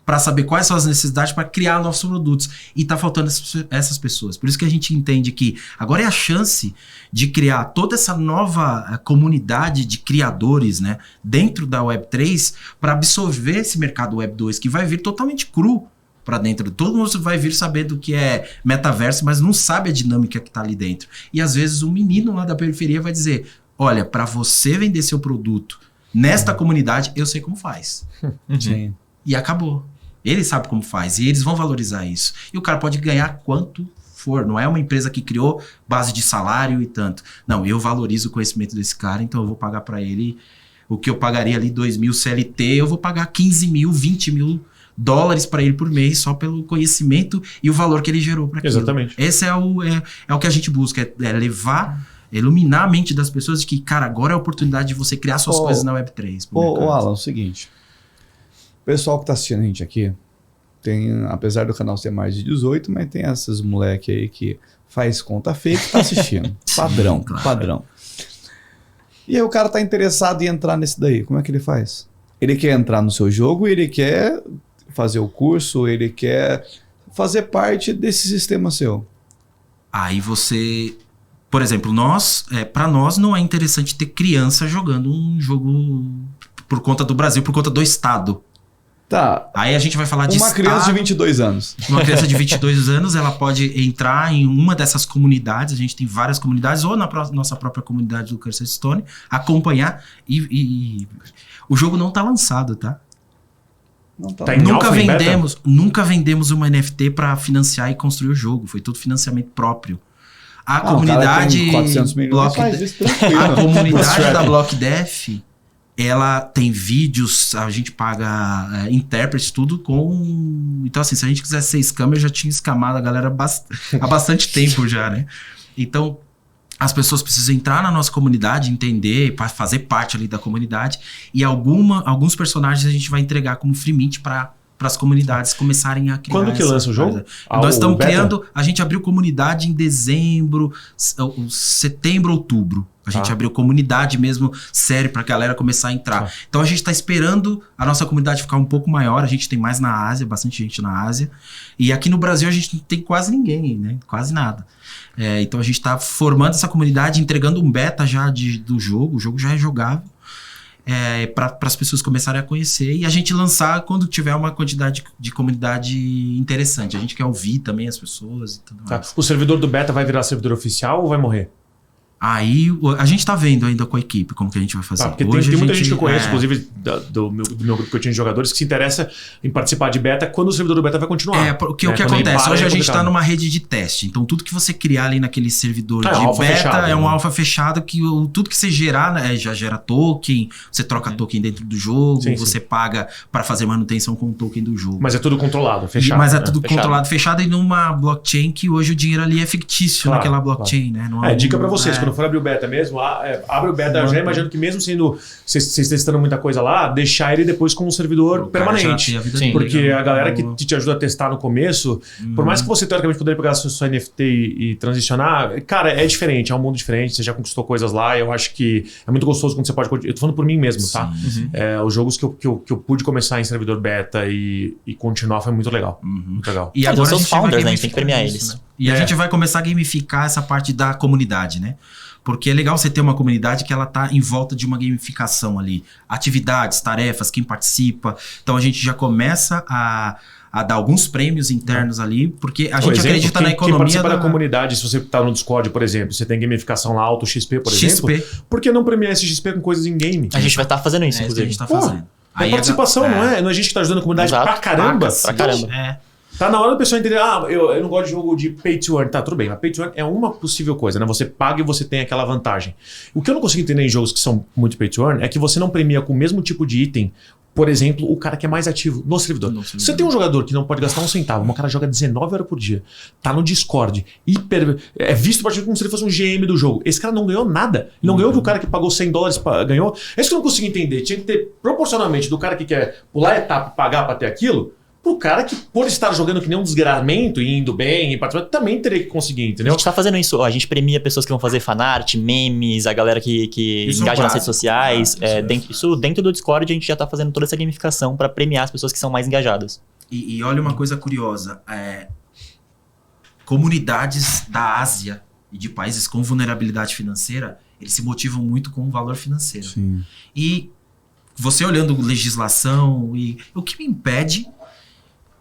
[SPEAKER 3] para saber quais são as necessidades para criar novos produtos. E tá faltando essas pessoas. Por isso que a gente entende que agora é a chance de criar toda essa nova comunidade de criadores, né, dentro da Web3 para absorver esse mercado Web2 que vai vir totalmente cru para dentro. Todo mundo vai vir sabendo o que é metaverso, mas não sabe a dinâmica que tá ali dentro. E às vezes um menino lá da periferia vai dizer, olha, para você vender seu produto nesta comunidade, eu sei como faz.
[SPEAKER 1] Sim.
[SPEAKER 3] E acabou. Ele sabe como faz e eles vão valorizar isso. E o cara pode ganhar quanto for. Não é uma empresa que criou base de salário e tanto. Não, eu valorizo o conhecimento desse cara, então eu vou pagar para ele o que eu pagaria ali 2.000 CLT, eu vou pagar 15 mil, 20 mil dólares para ele por mês só pelo conhecimento e o valor que ele gerou para aquilo.
[SPEAKER 2] Exatamente.
[SPEAKER 3] Esse é o que a gente busca, é levar... iluminar a mente das pessoas de que, cara, agora é a oportunidade de você criar suas coisas na Web3.
[SPEAKER 1] Alan, é o seguinte... O pessoal que tá assistindo a gente aqui, tem, apesar do canal ser mais de 18, mas tem esses moleque aí que faz conta fake e tá assistindo. Padrão, claro. Padrão. E aí o cara tá interessado em entrar nesse daí, como é que ele faz? Ele quer entrar no seu jogo, ele quer fazer o curso, ele quer fazer parte desse sistema seu.
[SPEAKER 3] Aí você... Por exemplo, para nós não é interessante ter criança jogando um jogo por conta do Brasil, por conta do Estado.
[SPEAKER 1] Tá.
[SPEAKER 3] Aí a gente vai falar de
[SPEAKER 1] uma criança de 22 anos.
[SPEAKER 3] Uma criança de 22 anos, ela pode entrar em uma dessas comunidades, a gente tem várias comunidades, ou na nossa própria comunidade do Cursed Stone, acompanhar e o jogo não tá lançado, tá?
[SPEAKER 1] Não tá.
[SPEAKER 3] Nunca vendemos uma NFT para financiar e construir o jogo, foi tudo financiamento próprio. A comunidade
[SPEAKER 1] 400 milhões faz isso tranquilo.
[SPEAKER 3] A comunidade da BlockDef, ela tem vídeos, a gente paga intérpretes, tudo com... Então assim, se a gente quiser ser scammer, já tinha escamado a galera há bastante tempo já, né? Então, as pessoas precisam entrar na nossa comunidade, entender, fazer parte ali da comunidade. E alguns personagens a gente vai entregar como free mint para as comunidades começarem a criar.
[SPEAKER 2] Quando que lança o jogo?
[SPEAKER 3] Nós estamos criando... A gente abriu comunidade em dezembro, setembro, outubro. A gente abriu comunidade mesmo, sério, pra galera começar a entrar. Então a gente tá esperando a nossa comunidade ficar um pouco maior. A gente tem mais na Ásia, bastante gente na Ásia. E aqui no Brasil a gente não tem quase ninguém, né? Quase nada. Então a gente tá formando essa comunidade, entregando um beta já do jogo. O jogo já é jogável. Para as pessoas começarem a conhecer e a gente lançar quando tiver uma quantidade de comunidade interessante. A gente quer ouvir também as pessoas e tudo mais.
[SPEAKER 2] O servidor do beta vai virar servidor oficial ou vai morrer?
[SPEAKER 3] Aí a gente tá vendo ainda com a equipe como que a gente vai fazer.
[SPEAKER 2] Porque
[SPEAKER 3] Hoje
[SPEAKER 2] tem muita gente que eu conheço,
[SPEAKER 3] é,
[SPEAKER 2] inclusive do meu grupo que eu tinha de jogadores, que se interessa em participar de beta quando o servidor do beta vai continuar.
[SPEAKER 3] Porque o que
[SPEAKER 2] Quando ele
[SPEAKER 3] acontece?
[SPEAKER 2] para,
[SPEAKER 3] Hoje
[SPEAKER 2] é
[SPEAKER 3] a gente tá
[SPEAKER 2] complicado.
[SPEAKER 3] numa rede de teste. Então tudo que você criar ali naquele servidor
[SPEAKER 2] É um
[SPEAKER 3] de
[SPEAKER 2] alfa
[SPEAKER 3] beta
[SPEAKER 2] fechado,
[SPEAKER 3] é um
[SPEAKER 2] né?
[SPEAKER 3] alfa fechado que tudo que você gerar, né, já gera token, você troca token dentro do jogo,
[SPEAKER 2] Sim,
[SPEAKER 3] você paga para fazer manutenção com o token do jogo.
[SPEAKER 2] Mas é tudo controlado, fechado.
[SPEAKER 3] Mas é
[SPEAKER 2] né?
[SPEAKER 3] tudo
[SPEAKER 4] Fechado.
[SPEAKER 3] controlado, fechado e numa blockchain que hoje o dinheiro ali é fictício
[SPEAKER 2] Claro,
[SPEAKER 3] naquela blockchain, né? Não
[SPEAKER 2] Dica pra vocês,
[SPEAKER 3] é.
[SPEAKER 2] quando for abrir o beta mesmo, abre o beta, eu já imagino que mesmo sendo vocês testando muita coisa lá, deixar ele depois com um servidor
[SPEAKER 3] O cara já
[SPEAKER 2] permanente.
[SPEAKER 3] tem a vida
[SPEAKER 4] Sim.
[SPEAKER 3] dele,
[SPEAKER 2] Porque
[SPEAKER 3] né?
[SPEAKER 2] a galera que te ajuda a testar no começo, por mais que você teoricamente poderia pegar a sua NFT e transicionar, cara, é diferente, é um mundo diferente, você já conquistou coisas lá, eu acho que é muito gostoso quando você pode... Eu tô falando por mim mesmo, tá? Os jogos que eu pude começar em servidor beta e continuar foi muito legal. Muito legal.
[SPEAKER 3] E
[SPEAKER 4] Mas
[SPEAKER 3] agora
[SPEAKER 4] os seus
[SPEAKER 3] a gente vai
[SPEAKER 4] founders, né? A gente tem que
[SPEAKER 3] gamificar
[SPEAKER 4] premiar
[SPEAKER 3] isso,
[SPEAKER 4] eles.
[SPEAKER 3] né? E a gente vai começar a gamificar essa parte da comunidade, né? Porque é legal você ter uma comunidade que ela tá em volta de uma gamificação ali. Atividades, tarefas, quem participa. Então a gente já começa a dar alguns prêmios internos ali, porque a gente acredita na economia
[SPEAKER 2] Quem participa da comunidade, se você tá no Discord, por exemplo, você tem gamificação lá, alto XP, por exemplo, por que não premiar esse XP com coisas em game?
[SPEAKER 4] A gente vai estar fazendo isso,
[SPEAKER 3] É isso que a
[SPEAKER 4] inclusive.
[SPEAKER 3] gente tá fazendo.
[SPEAKER 2] É participação, não é? Não é a gente que tá ajudando a comunidade
[SPEAKER 4] Exato.
[SPEAKER 2] pra caramba?
[SPEAKER 4] Pra caramba.
[SPEAKER 3] É.
[SPEAKER 2] Tá na hora da pessoa entender, eu não gosto de jogo de pay to earn. Tá, tudo bem, mas pay to earn é uma possível coisa, né? Você paga e você tem aquela vantagem. O que eu não consigo entender em jogos que são muito pay to earn é que você não premia com o mesmo tipo de item, por exemplo, o cara que é mais ativo no servidor. Se você tem um jogador que não pode gastar um centavo, um cara joga 19 horas por dia, tá no Discord, é visto praticamente como se ele fosse um GM do jogo. Esse cara não ganhou nada. Ele não ganhou o que o cara que pagou $100 ganhou. É isso que eu não consigo entender. Tinha que ter proporcionalmente do cara que quer pular a etapa e pagar pra ter aquilo, pro cara que, por estar jogando que nem um desgramento e indo bem e participando, também teria que conseguir,
[SPEAKER 4] A
[SPEAKER 2] entendeu?
[SPEAKER 4] gente tá fazendo isso. Ó, a gente premia pessoas que vão fazer fanart, memes, a galera que
[SPEAKER 3] Isso
[SPEAKER 4] engaja
[SPEAKER 3] é
[SPEAKER 4] nas redes
[SPEAKER 3] básico,
[SPEAKER 4] sociais.
[SPEAKER 3] né?
[SPEAKER 4] Isso dentro do Discord a gente já tá fazendo toda essa gamificação pra premiar as pessoas que são mais engajadas.
[SPEAKER 3] E olha uma coisa curiosa. Comunidades da Ásia e de países com vulnerabilidade financeira, eles se motivam muito com o valor financeiro.
[SPEAKER 1] Sim.
[SPEAKER 3] E você olhando legislação, e o que me impede,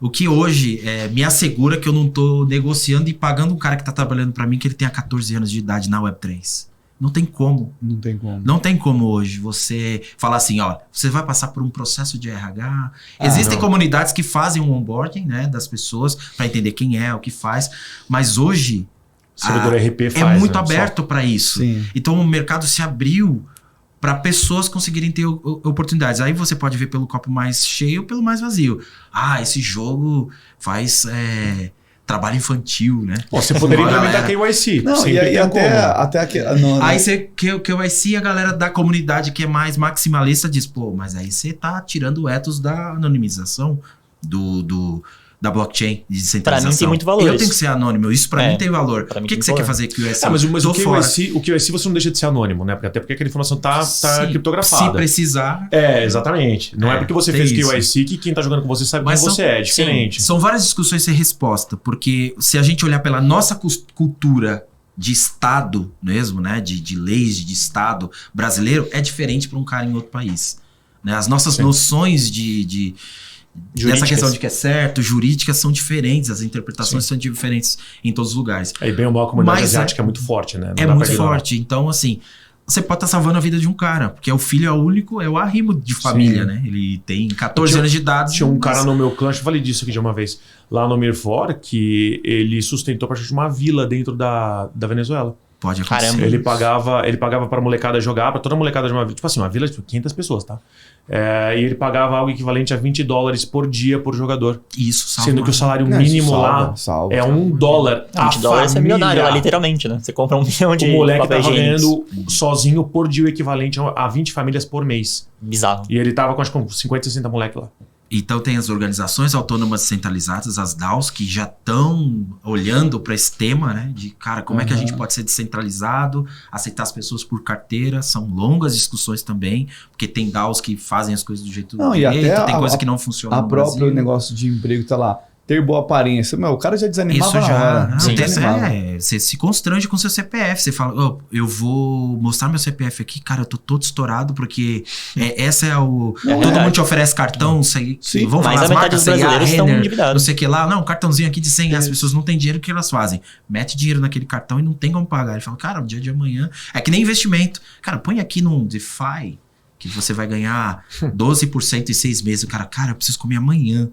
[SPEAKER 3] o que hoje me assegura que eu não estou negociando e pagando um cara que está trabalhando para mim que ele tenha 14 anos de idade na Web3. Não tem como.
[SPEAKER 1] Não tem como.
[SPEAKER 3] Não tem como hoje você falar assim, ó, você vai passar por um processo de RH. Existem comunidades que fazem um onboarding, né, das pessoas para entender quem é, o que faz, mas hoje
[SPEAKER 2] O servidor RP faz,
[SPEAKER 3] é muito
[SPEAKER 2] né?
[SPEAKER 3] aberto para isso.
[SPEAKER 1] Sim.
[SPEAKER 3] Então o mercado se abriu para pessoas conseguirem ter oportunidades. Aí você pode ver pelo copo mais cheio ou pelo mais vazio. Esse jogo faz trabalho infantil, né?
[SPEAKER 2] Você poderia
[SPEAKER 3] Galera.
[SPEAKER 2] implementar KYC.
[SPEAKER 1] Não,
[SPEAKER 2] Sempre
[SPEAKER 1] e
[SPEAKER 2] tem
[SPEAKER 1] até,
[SPEAKER 2] como.
[SPEAKER 1] até aqui.
[SPEAKER 3] Aí você, que vai ser a galera da comunidade que é mais maximalista diz, mas aí você tá tirando o ethos da anonimização da blockchain de descentralização.
[SPEAKER 4] Pra mim tem muito valor
[SPEAKER 3] Eu
[SPEAKER 4] isso.
[SPEAKER 3] tenho que ser anônimo, isso pra mim tem valor.
[SPEAKER 4] Pra mim
[SPEAKER 3] O que
[SPEAKER 4] tem
[SPEAKER 3] você
[SPEAKER 4] valor.
[SPEAKER 3] quer fazer com o QIC?
[SPEAKER 2] Mas
[SPEAKER 3] Tô
[SPEAKER 2] o
[SPEAKER 3] fora.
[SPEAKER 2] QIC você não deixa de ser anônimo, né? Até porque aquela informação tá
[SPEAKER 3] Sim,
[SPEAKER 2] criptografada.
[SPEAKER 3] Se precisar.
[SPEAKER 2] Exatamente. Não é porque você
[SPEAKER 3] tem
[SPEAKER 2] fez
[SPEAKER 3] isso.
[SPEAKER 2] QIC que quem tá jogando com você sabe quem você é. É diferente.
[SPEAKER 3] São várias discussões sem resposta, porque se a gente olhar pela nossa cultura de Estado mesmo, né, de leis de Estado brasileiro, é diferente para um cara em outro país. Né? As nossas noções dessa questão de que é certo, jurídicas são diferentes, as interpretações são diferentes em todos os lugares.
[SPEAKER 2] Aí bem ou mal a comunidade
[SPEAKER 3] Mas
[SPEAKER 2] asiática é muito forte, né? Não
[SPEAKER 3] É
[SPEAKER 2] dá
[SPEAKER 3] muito
[SPEAKER 2] pra ignorar.
[SPEAKER 3] forte. Então, assim, você pode estar salvando a vida de um cara, porque o filho é o único, é o arrimo de família, né? Ele tem 14 anos de idade.
[SPEAKER 2] Tinha um cara no meu clã, eu falei disso aqui de uma vez, lá no Mirfor, que ele sustentou praticamente uma vila dentro da Venezuela.
[SPEAKER 3] Pode acontecer.
[SPEAKER 4] Caramba.
[SPEAKER 2] Ele pagava pra molecada jogar, pra toda molecada de uma vila. Tipo assim, uma vila de 500 pessoas, tá? E ele pagava algo equivalente a $20 por dia por jogador.
[SPEAKER 3] Isso, salva.
[SPEAKER 2] Sendo que o salário
[SPEAKER 1] Não,
[SPEAKER 2] mínimo
[SPEAKER 1] salva,
[SPEAKER 2] lá
[SPEAKER 1] salva.
[SPEAKER 2] é $1.
[SPEAKER 4] Não, $20 você é milionário lá, literalmente, né? Você compra 1 milhão de
[SPEAKER 2] O moleque
[SPEAKER 4] papéis
[SPEAKER 2] tava
[SPEAKER 4] higiênicos.
[SPEAKER 2] ganhando sozinho por dia o equivalente a 20 famílias por mês.
[SPEAKER 4] Bizarro.
[SPEAKER 2] E ele tava com acho que uns 50, 60 moleques lá.
[SPEAKER 3] Então tem as organizações autônomas descentralizadas, as DAOs, que já estão olhando para esse tema, né? De, cara, como é que a gente pode ser descentralizado, aceitar as pessoas por carteira. São longas discussões também, porque tem DAOs que fazem as coisas do jeito
[SPEAKER 1] Não, e
[SPEAKER 3] direito,
[SPEAKER 1] até
[SPEAKER 3] tem coisa que não funciona
[SPEAKER 1] A
[SPEAKER 3] no
[SPEAKER 1] próprio
[SPEAKER 3] Brasil.
[SPEAKER 1] negócio de emprego tá lá. ter boa aparência. Meu, o cara já desanimava
[SPEAKER 3] Isso
[SPEAKER 1] na hora.
[SPEAKER 3] já. Não,
[SPEAKER 4] Sim.
[SPEAKER 3] você se constrange com seu CPF. Você fala, eu vou mostrar meu CPF aqui, cara, eu tô todo estourado, porque essa é o. Todo mundo te oferece cartão,
[SPEAKER 1] Sim.
[SPEAKER 3] vamos
[SPEAKER 4] Mas
[SPEAKER 3] falar
[SPEAKER 4] a
[SPEAKER 3] as
[SPEAKER 4] metade
[SPEAKER 3] marcas,
[SPEAKER 4] dos brasileiros estão
[SPEAKER 3] Renner,
[SPEAKER 4] endividados.
[SPEAKER 3] não sei o que lá. Não, um cartãozinho aqui de 100, as pessoas não têm dinheiro, o que elas fazem? Mete dinheiro naquele cartão e não tem como pagar. Ele fala, cara, o dia de amanhã. É que nem investimento. Cara, põe aqui num DeFi, que você vai ganhar 12% em 6 meses. O cara, eu preciso comer amanhã.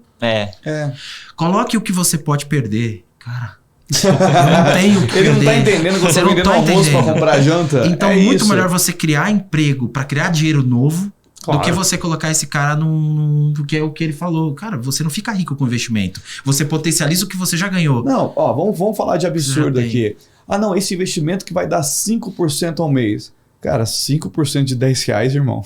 [SPEAKER 3] Coloque o que você pode perder. Cara, eu não tenho o que
[SPEAKER 1] Ele
[SPEAKER 3] perder.
[SPEAKER 1] não tá entendendo que você
[SPEAKER 3] não
[SPEAKER 1] vendendo
[SPEAKER 3] tá
[SPEAKER 1] almoço pra
[SPEAKER 3] entendendo.
[SPEAKER 1] comprar janta.
[SPEAKER 3] Então,
[SPEAKER 1] é
[SPEAKER 3] muito
[SPEAKER 1] isso.
[SPEAKER 3] melhor você criar emprego pra criar dinheiro novo
[SPEAKER 1] Claro.
[SPEAKER 3] do que você colocar esse cara do que é o que ele falou. Cara, você não fica rico com investimento. Você potencializa o que você já ganhou.
[SPEAKER 1] Não, ó, vamos falar de absurdo
[SPEAKER 3] Já
[SPEAKER 1] aqui. Ah, não, esse investimento que vai dar 5% ao mês. Cara, 5% de R$10, irmão.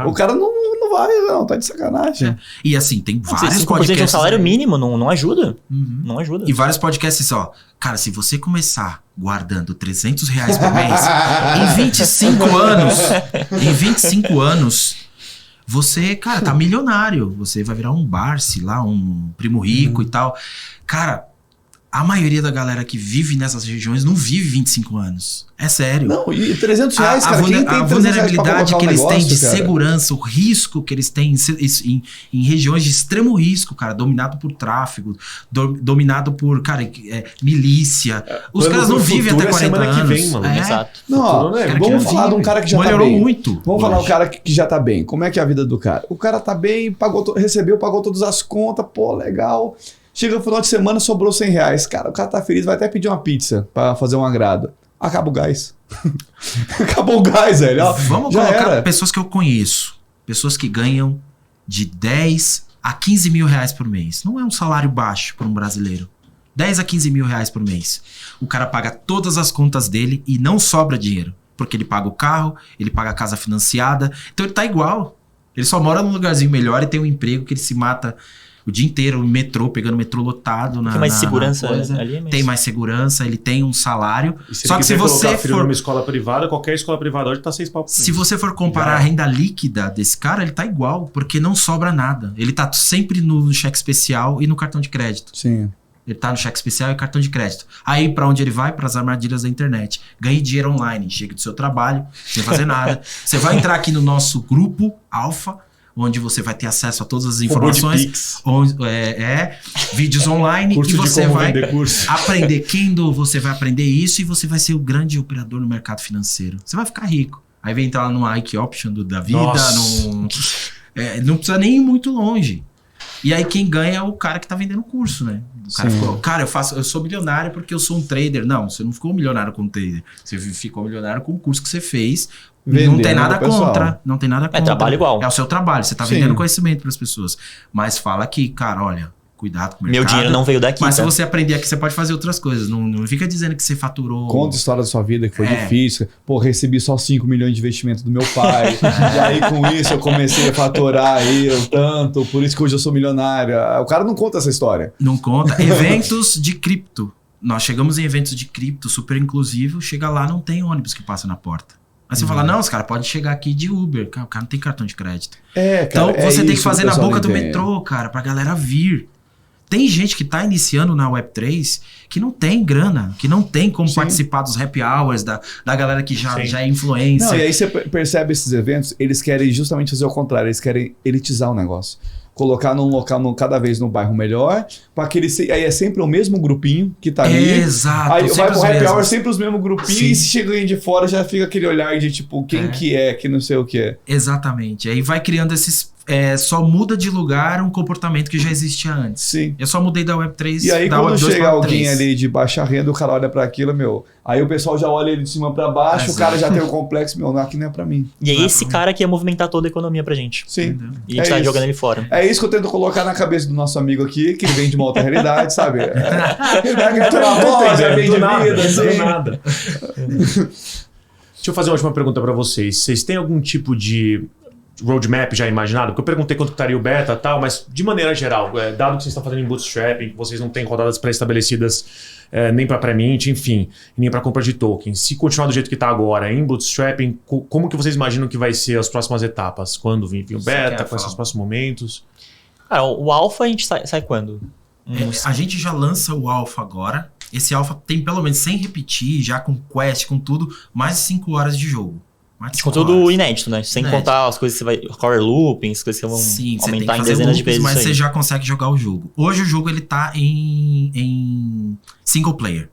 [SPEAKER 1] O cara não vai, não, tá de sacanagem.
[SPEAKER 3] E assim, tem vários
[SPEAKER 4] 5%
[SPEAKER 3] podcasts.
[SPEAKER 4] de um salário
[SPEAKER 3] aí.
[SPEAKER 4] mínimo não ajuda.
[SPEAKER 3] Uhum.
[SPEAKER 4] Não ajuda.
[SPEAKER 3] E vários podcasts, ó. Cara, se você começar guardando R$300 por mês, em 25 anos, você, cara, tá milionário. Você vai virar um Barsi lá, um primo rico e tal. Cara, a maioria da galera que vive nessas regiões não vive 25 anos. É sério.
[SPEAKER 1] Não, e R$300, cara,
[SPEAKER 3] A
[SPEAKER 1] quem tem R$300
[SPEAKER 3] vulnerabilidade
[SPEAKER 1] pra
[SPEAKER 3] que eles
[SPEAKER 1] colocar um
[SPEAKER 3] têm de
[SPEAKER 1] negócio, cara?
[SPEAKER 3] segurança, o risco que eles têm em regiões de extremo risco, cara, dominado por tráfico, dominado por, cara, milícia. Os
[SPEAKER 2] Plano
[SPEAKER 3] caras não
[SPEAKER 2] pro
[SPEAKER 3] vivem
[SPEAKER 2] futuro
[SPEAKER 3] até
[SPEAKER 2] é
[SPEAKER 3] 40
[SPEAKER 2] semana que
[SPEAKER 3] anos.
[SPEAKER 2] vem, mano.
[SPEAKER 4] Exato.
[SPEAKER 1] Não, ó,
[SPEAKER 2] Cara,
[SPEAKER 3] que
[SPEAKER 1] vamos
[SPEAKER 3] não
[SPEAKER 1] falar de um
[SPEAKER 3] vive.
[SPEAKER 1] cara que já
[SPEAKER 3] Melhorou
[SPEAKER 1] tá bem.
[SPEAKER 3] muito.
[SPEAKER 1] Vamos falar
[SPEAKER 3] hoje.
[SPEAKER 1] um cara que já tá bem. Como é que é a vida do cara? O cara tá bem, recebeu, pagou todas as contas, pô, legal. Chega no final de semana, sobrou R$100. Cara, o cara tá feliz, vai até pedir uma pizza pra fazer um agrado. Acaba o gás. Acabou o gás, velho. Ó,
[SPEAKER 3] Vamos
[SPEAKER 1] já
[SPEAKER 3] colocar
[SPEAKER 1] era.
[SPEAKER 3] pessoas que eu conheço. Pessoas que ganham de 10 a 15 mil reais por mês. Não é um salário baixo para um brasileiro. 10 a 15 mil reais por mês. O cara paga todas as contas dele e não sobra dinheiro. Porque ele paga o carro, ele paga a casa financiada. Então ele tá igual. Ele só mora num lugarzinho melhor e tem um emprego que ele se mata o dia inteiro no metrô, pegando o metrô lotado.
[SPEAKER 4] Tem mais segurança ali, mas...
[SPEAKER 3] Tem mais segurança, ele tem um salário.
[SPEAKER 2] E se
[SPEAKER 3] Só
[SPEAKER 2] ele
[SPEAKER 3] que se
[SPEAKER 2] quiser
[SPEAKER 3] você
[SPEAKER 2] colocar filho
[SPEAKER 3] for...
[SPEAKER 2] numa escola privada, qualquer escola privada hoje tá 6 pau por
[SPEAKER 3] Se
[SPEAKER 2] mês.
[SPEAKER 3] você for comparar a renda líquida desse cara, ele tá igual, porque não sobra nada. Ele tá sempre no cheque especial e no cartão de crédito.
[SPEAKER 1] Sim.
[SPEAKER 3] Ele tá no cheque especial e cartão de crédito. Aí, pra onde ele vai? Pras armadilhas da internet. Ganhe dinheiro online, chega do seu trabalho, sem fazer nada. Você vai entrar aqui no nosso grupo Alpha, onde você vai ter acesso a todas as informações, vídeos online,
[SPEAKER 2] Curso
[SPEAKER 3] e você
[SPEAKER 2] de como
[SPEAKER 3] vai
[SPEAKER 2] vender curso.
[SPEAKER 3] aprender você vai aprender isso e você vai ser o grande operador no mercado financeiro. Você vai ficar rico. Aí vem entrar lá no Ike Option da vida,
[SPEAKER 2] Nossa.
[SPEAKER 3] não precisa nem ir muito longe. E aí quem ganha é o cara que tá vendendo o curso, né? O cara
[SPEAKER 1] Sim.
[SPEAKER 3] ficou, cara, eu sou milionário porque eu sou um trader. Não, você não ficou milionário com trader. Você ficou milionário com o curso que você fez.
[SPEAKER 1] Vendendo
[SPEAKER 3] Não tem nada
[SPEAKER 1] pro pessoal.
[SPEAKER 3] contra. Não tem nada contra.
[SPEAKER 4] trabalho igual.
[SPEAKER 3] É o seu trabalho. Você tá
[SPEAKER 1] Sim.
[SPEAKER 3] vendendo conhecimento pras pessoas. Mas fala que, cara, olha, cuidado com o mercado.
[SPEAKER 4] Meu dinheiro não veio daqui,
[SPEAKER 3] Mas
[SPEAKER 4] tá?
[SPEAKER 3] se você aprender aqui, você pode fazer outras coisas. Não fica dizendo que você faturou.
[SPEAKER 1] Conta a história da sua vida, que foi
[SPEAKER 3] É.
[SPEAKER 1] difícil. Pô, recebi só 5 milhões de investimento do meu pai. E aí, com isso, eu comecei a faturar aí tanto. Por isso que hoje eu sou milionário. O cara não conta essa história.
[SPEAKER 3] Não conta. Eventos de cripto. Nós chegamos em eventos de cripto super inclusivo. Chega lá, não tem ônibus que passa na porta. Aí você fala, não, os caras podem chegar aqui de Uber. Cara, o cara não tem cartão de crédito.
[SPEAKER 1] É, cara.
[SPEAKER 3] Então você tem que fazer na
[SPEAKER 1] pessoal
[SPEAKER 3] boca do
[SPEAKER 1] entende.
[SPEAKER 3] metrô, cara, pra galera vir. Tem gente que tá iniciando na Web3 que não tem grana, que não tem como
[SPEAKER 1] Sim.
[SPEAKER 3] participar dos happy hours, da galera que já é
[SPEAKER 1] Não,
[SPEAKER 3] influencer.
[SPEAKER 1] e aí você percebe esses eventos, eles querem justamente fazer o contrário, eles querem elitizar o negócio. Colocar num local, cada vez no bairro melhor, para que aí é sempre o mesmo grupinho que tá ali.
[SPEAKER 3] Exato.
[SPEAKER 1] Aí vai
[SPEAKER 3] sempre
[SPEAKER 1] pro
[SPEAKER 3] os
[SPEAKER 1] happy
[SPEAKER 3] mesmos.
[SPEAKER 1] hour, sempre os mesmos grupinhos,
[SPEAKER 3] Sim.
[SPEAKER 1] e se chega alguém de fora, já fica aquele olhar de tipo, quem que é, que não sei o que é.
[SPEAKER 3] Exatamente. Aí vai criando esses... só muda de lugar um comportamento que já existia antes.
[SPEAKER 1] Sim.
[SPEAKER 3] Eu só mudei da Web3
[SPEAKER 1] E aí,
[SPEAKER 3] da
[SPEAKER 1] quando
[SPEAKER 3] Web2
[SPEAKER 1] chega
[SPEAKER 3] pra
[SPEAKER 1] alguém
[SPEAKER 3] Web3.
[SPEAKER 1] ali de baixa renda, o cara olha pra aquilo, meu. Aí o pessoal já olha ele de cima pra baixo,
[SPEAKER 3] Exato.
[SPEAKER 1] o cara já tem o complexo, meu, aqui não é pra mim.
[SPEAKER 4] E é esse cara que ia movimentar toda a economia pra gente.
[SPEAKER 1] Sim.
[SPEAKER 3] Entendeu?
[SPEAKER 4] E a gente tá
[SPEAKER 1] isso.
[SPEAKER 4] jogando ele fora.
[SPEAKER 1] É isso que eu tento colocar na cabeça do nosso amigo aqui, que ele vem de uma outra realidade, sabe? Ele vai ter uma loja bem de
[SPEAKER 2] do nada,
[SPEAKER 1] vida,
[SPEAKER 2] do
[SPEAKER 1] assim.
[SPEAKER 2] nada. Deixa eu fazer uma última pergunta pra vocês. Vocês têm algum tipo de roadmap já imaginado? Porque eu perguntei quanto estaria o beta e tal, mas de maneira geral, dado que vocês estão fazendo em bootstrapping, que vocês não têm rodadas pré-estabelecidas nem para pré-mint, enfim, nem para compra de tokens. Se continuar do jeito que está agora em bootstrapping, como que vocês imaginam que vai ser as próximas etapas? Quando vir o
[SPEAKER 3] Você
[SPEAKER 2] beta,
[SPEAKER 3] quer
[SPEAKER 2] quais são
[SPEAKER 3] falar?
[SPEAKER 2] os próximos momentos?
[SPEAKER 4] Cara, o Alpha a gente sai quando?
[SPEAKER 3] A gente já lança o Alpha agora. Esse Alpha tem pelo menos, sem repetir, já com quest, com tudo, mais de 5 horas de jogo.
[SPEAKER 4] Com tudo inédito, né? Sem contar as coisas que você vai... Core looping, as coisas que vão aumentar em dezenas de vezes.
[SPEAKER 3] Mas você já consegue jogar o jogo. Hoje o jogo ele tá em single player.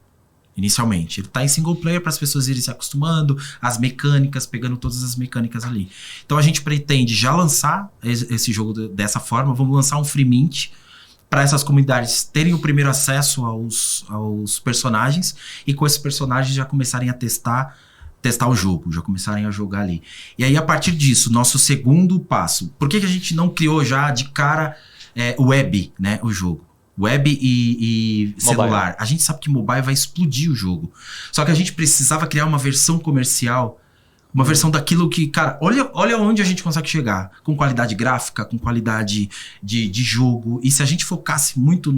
[SPEAKER 3] Inicialmente. Ele tá em single player para as pessoas irem se acostumando, as mecânicas, pegando todas as mecânicas ali. Então a gente pretende já lançar esse jogo dessa forma. Vamos lançar um free mint para essas comunidades terem o primeiro acesso aos personagens e com esses personagens já começarem a testar o jogo, já começarem a jogar ali. E aí a partir disso, nosso segundo passo. Por que a gente não criou já de cara web, né, o jogo? Web e celular. Mobile. A gente sabe que mobile vai explodir o jogo. Só que a gente precisava criar uma versão comercial, uma versão daquilo que, cara, olha onde a gente consegue chegar. Com qualidade gráfica, com qualidade de jogo. E se a gente focasse muito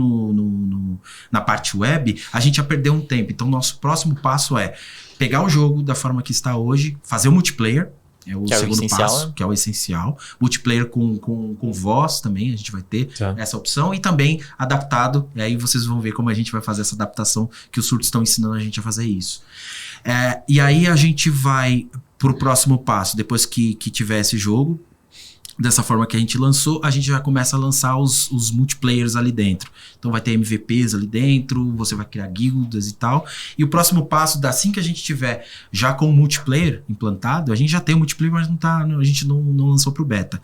[SPEAKER 3] na parte web, a gente ia perder um tempo. Então, nosso próximo passo é pegar o jogo da forma que está hoje, fazer o multiplayer. É o segundo passo, que é o essencial. Multiplayer com voz também, a gente vai ter essa opção. E também adaptado, e aí vocês vão ver como a gente vai fazer essa adaptação, que os surtos estão ensinando a gente a fazer isso. E aí a gente vai pro próximo passo, depois que tiver esse jogo, dessa forma que a gente lançou, a gente já começa a lançar os multiplayers ali dentro. Então vai ter MVPs ali dentro, você vai criar guildas e tal. E o próximo passo, assim que a gente tiver já com o multiplayer implantado, a gente já tem o multiplayer, mas a gente não lançou pro beta.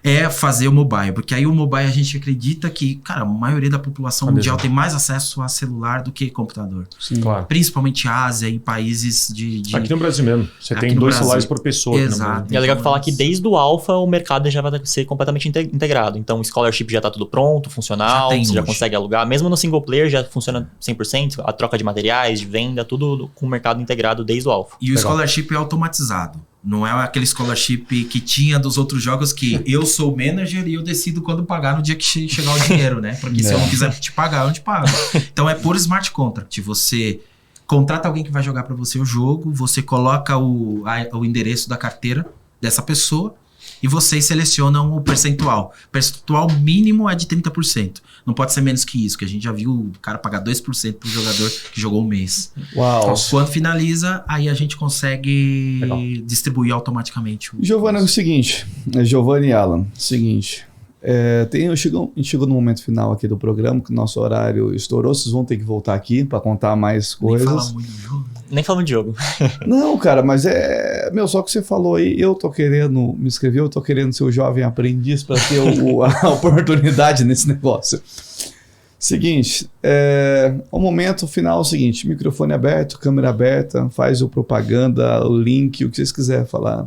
[SPEAKER 3] É fazer o mobile, porque aí o mobile a gente acredita que, cara, a maioria da população mundial tem mais acesso a celular do que computador.
[SPEAKER 2] Sim, claro.
[SPEAKER 3] Principalmente Ásia e países de...
[SPEAKER 2] Aqui no Brasil mesmo. Você tem 2 celulares por pessoa.
[SPEAKER 3] Exato.
[SPEAKER 4] E é legal falar que desde o Alpha o mercado já vai ser completamente integrado. Então o Scholarship já tá tudo pronto, funcional, você já consegue alugar. Mesmo no single player já funciona 100%, a troca de materiais, de venda, tudo com o mercado integrado desde o Alpha.
[SPEAKER 3] E o Scholarship é automatizado. Não é aquele scholarship que tinha dos outros jogos que eu sou o manager e eu decido quando pagar no dia que chegar o dinheiro, né? Porque se eu não quiser te pagar, eu não te pago. Então é por smart contract. Você contrata alguém que vai jogar para você o jogo, você coloca o endereço da carteira dessa pessoa e vocês selecionam o percentual. O percentual mínimo é de 30%. Não pode ser menos que isso, que a gente já viu o cara pagar 2% pro jogador que jogou um mês.
[SPEAKER 1] Uau.
[SPEAKER 3] Então, quando finaliza, aí a gente consegue distribuir automaticamente.
[SPEAKER 1] Giovanni, é o seguinte, Giovanni e Alan, seguinte, a gente chegou no momento final aqui do programa, que o nosso horário estourou, vocês vão ter que voltar aqui para contar mais coisas.
[SPEAKER 3] Nem fala muito do jogo.
[SPEAKER 4] Nem falamos de jogo.
[SPEAKER 1] Não, cara, mas só que você falou aí, eu tô querendo me inscrever, eu tô querendo ser o jovem aprendiz para ter a oportunidade nesse negócio. Seguinte, o momento final é o seguinte, microfone aberto, câmera aberta, faz o propaganda, o link, o que vocês quiserem falar.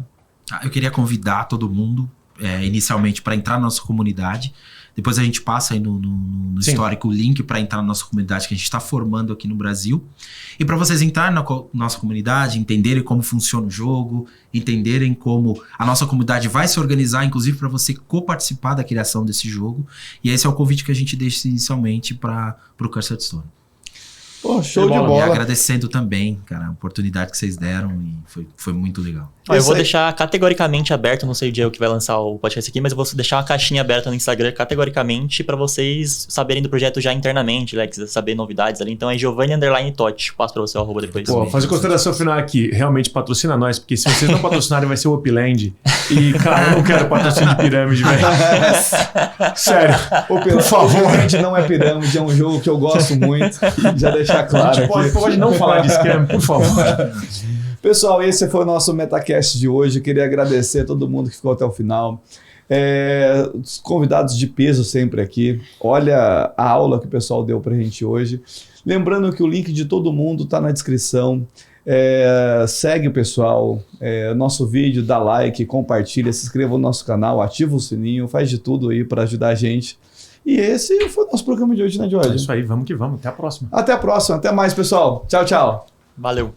[SPEAKER 3] Eu queria convidar todo mundo, inicialmente, para entrar na nossa comunidade. Depois a gente passa aí no histórico o link para entrar na nossa comunidade que a gente está formando aqui no Brasil. E para vocês entrarem na nossa comunidade, entenderem como funciona o jogo, entenderem como a nossa comunidade vai se organizar, inclusive para você coparticipar da criação desse jogo. E esse é o convite que a gente deixa inicialmente para o Cursed Stone.
[SPEAKER 1] Pô, show de bola.
[SPEAKER 3] E agradecendo também, cara, a oportunidade que vocês deram e foi muito legal.
[SPEAKER 4] Eu vou deixar categoricamente aberto, não sei o dia que vai lançar o podcast aqui, mas eu vou deixar uma caixinha aberta no Instagram categoricamente para vocês saberem do projeto já internamente, né, quiser saber novidades ali. Então é Giovanni_Totti, passo para você o arroba depois.
[SPEAKER 2] Pô, fazer consideração final aqui, realmente patrocina nós, porque se vocês não patrocinarem vai ser o Upland. E, cara, eu não quero patrocínio de pirâmide, velho. Sério, por favor.
[SPEAKER 1] Upland não é pirâmide, é um jogo que eu gosto muito, já deixar claro.
[SPEAKER 2] A gente pode não falar de esquema, por favor.
[SPEAKER 1] Pessoal, esse foi o nosso Metacast de hoje. Queria agradecer a todo mundo que ficou até o final. Os convidados de peso sempre aqui. Olha a aula que o pessoal deu pra gente hoje. Lembrando que o link de todo mundo tá na descrição. Segue o pessoal, nosso vídeo, dá like, compartilha, se inscreva no nosso canal, ativa o sininho, faz de tudo aí para ajudar a gente. E esse foi o nosso programa de hoje, né, Jorge?
[SPEAKER 2] É isso aí, vamos que vamos. Até a próxima.
[SPEAKER 1] Até a próxima, até mais, pessoal. Tchau, tchau.
[SPEAKER 4] Valeu.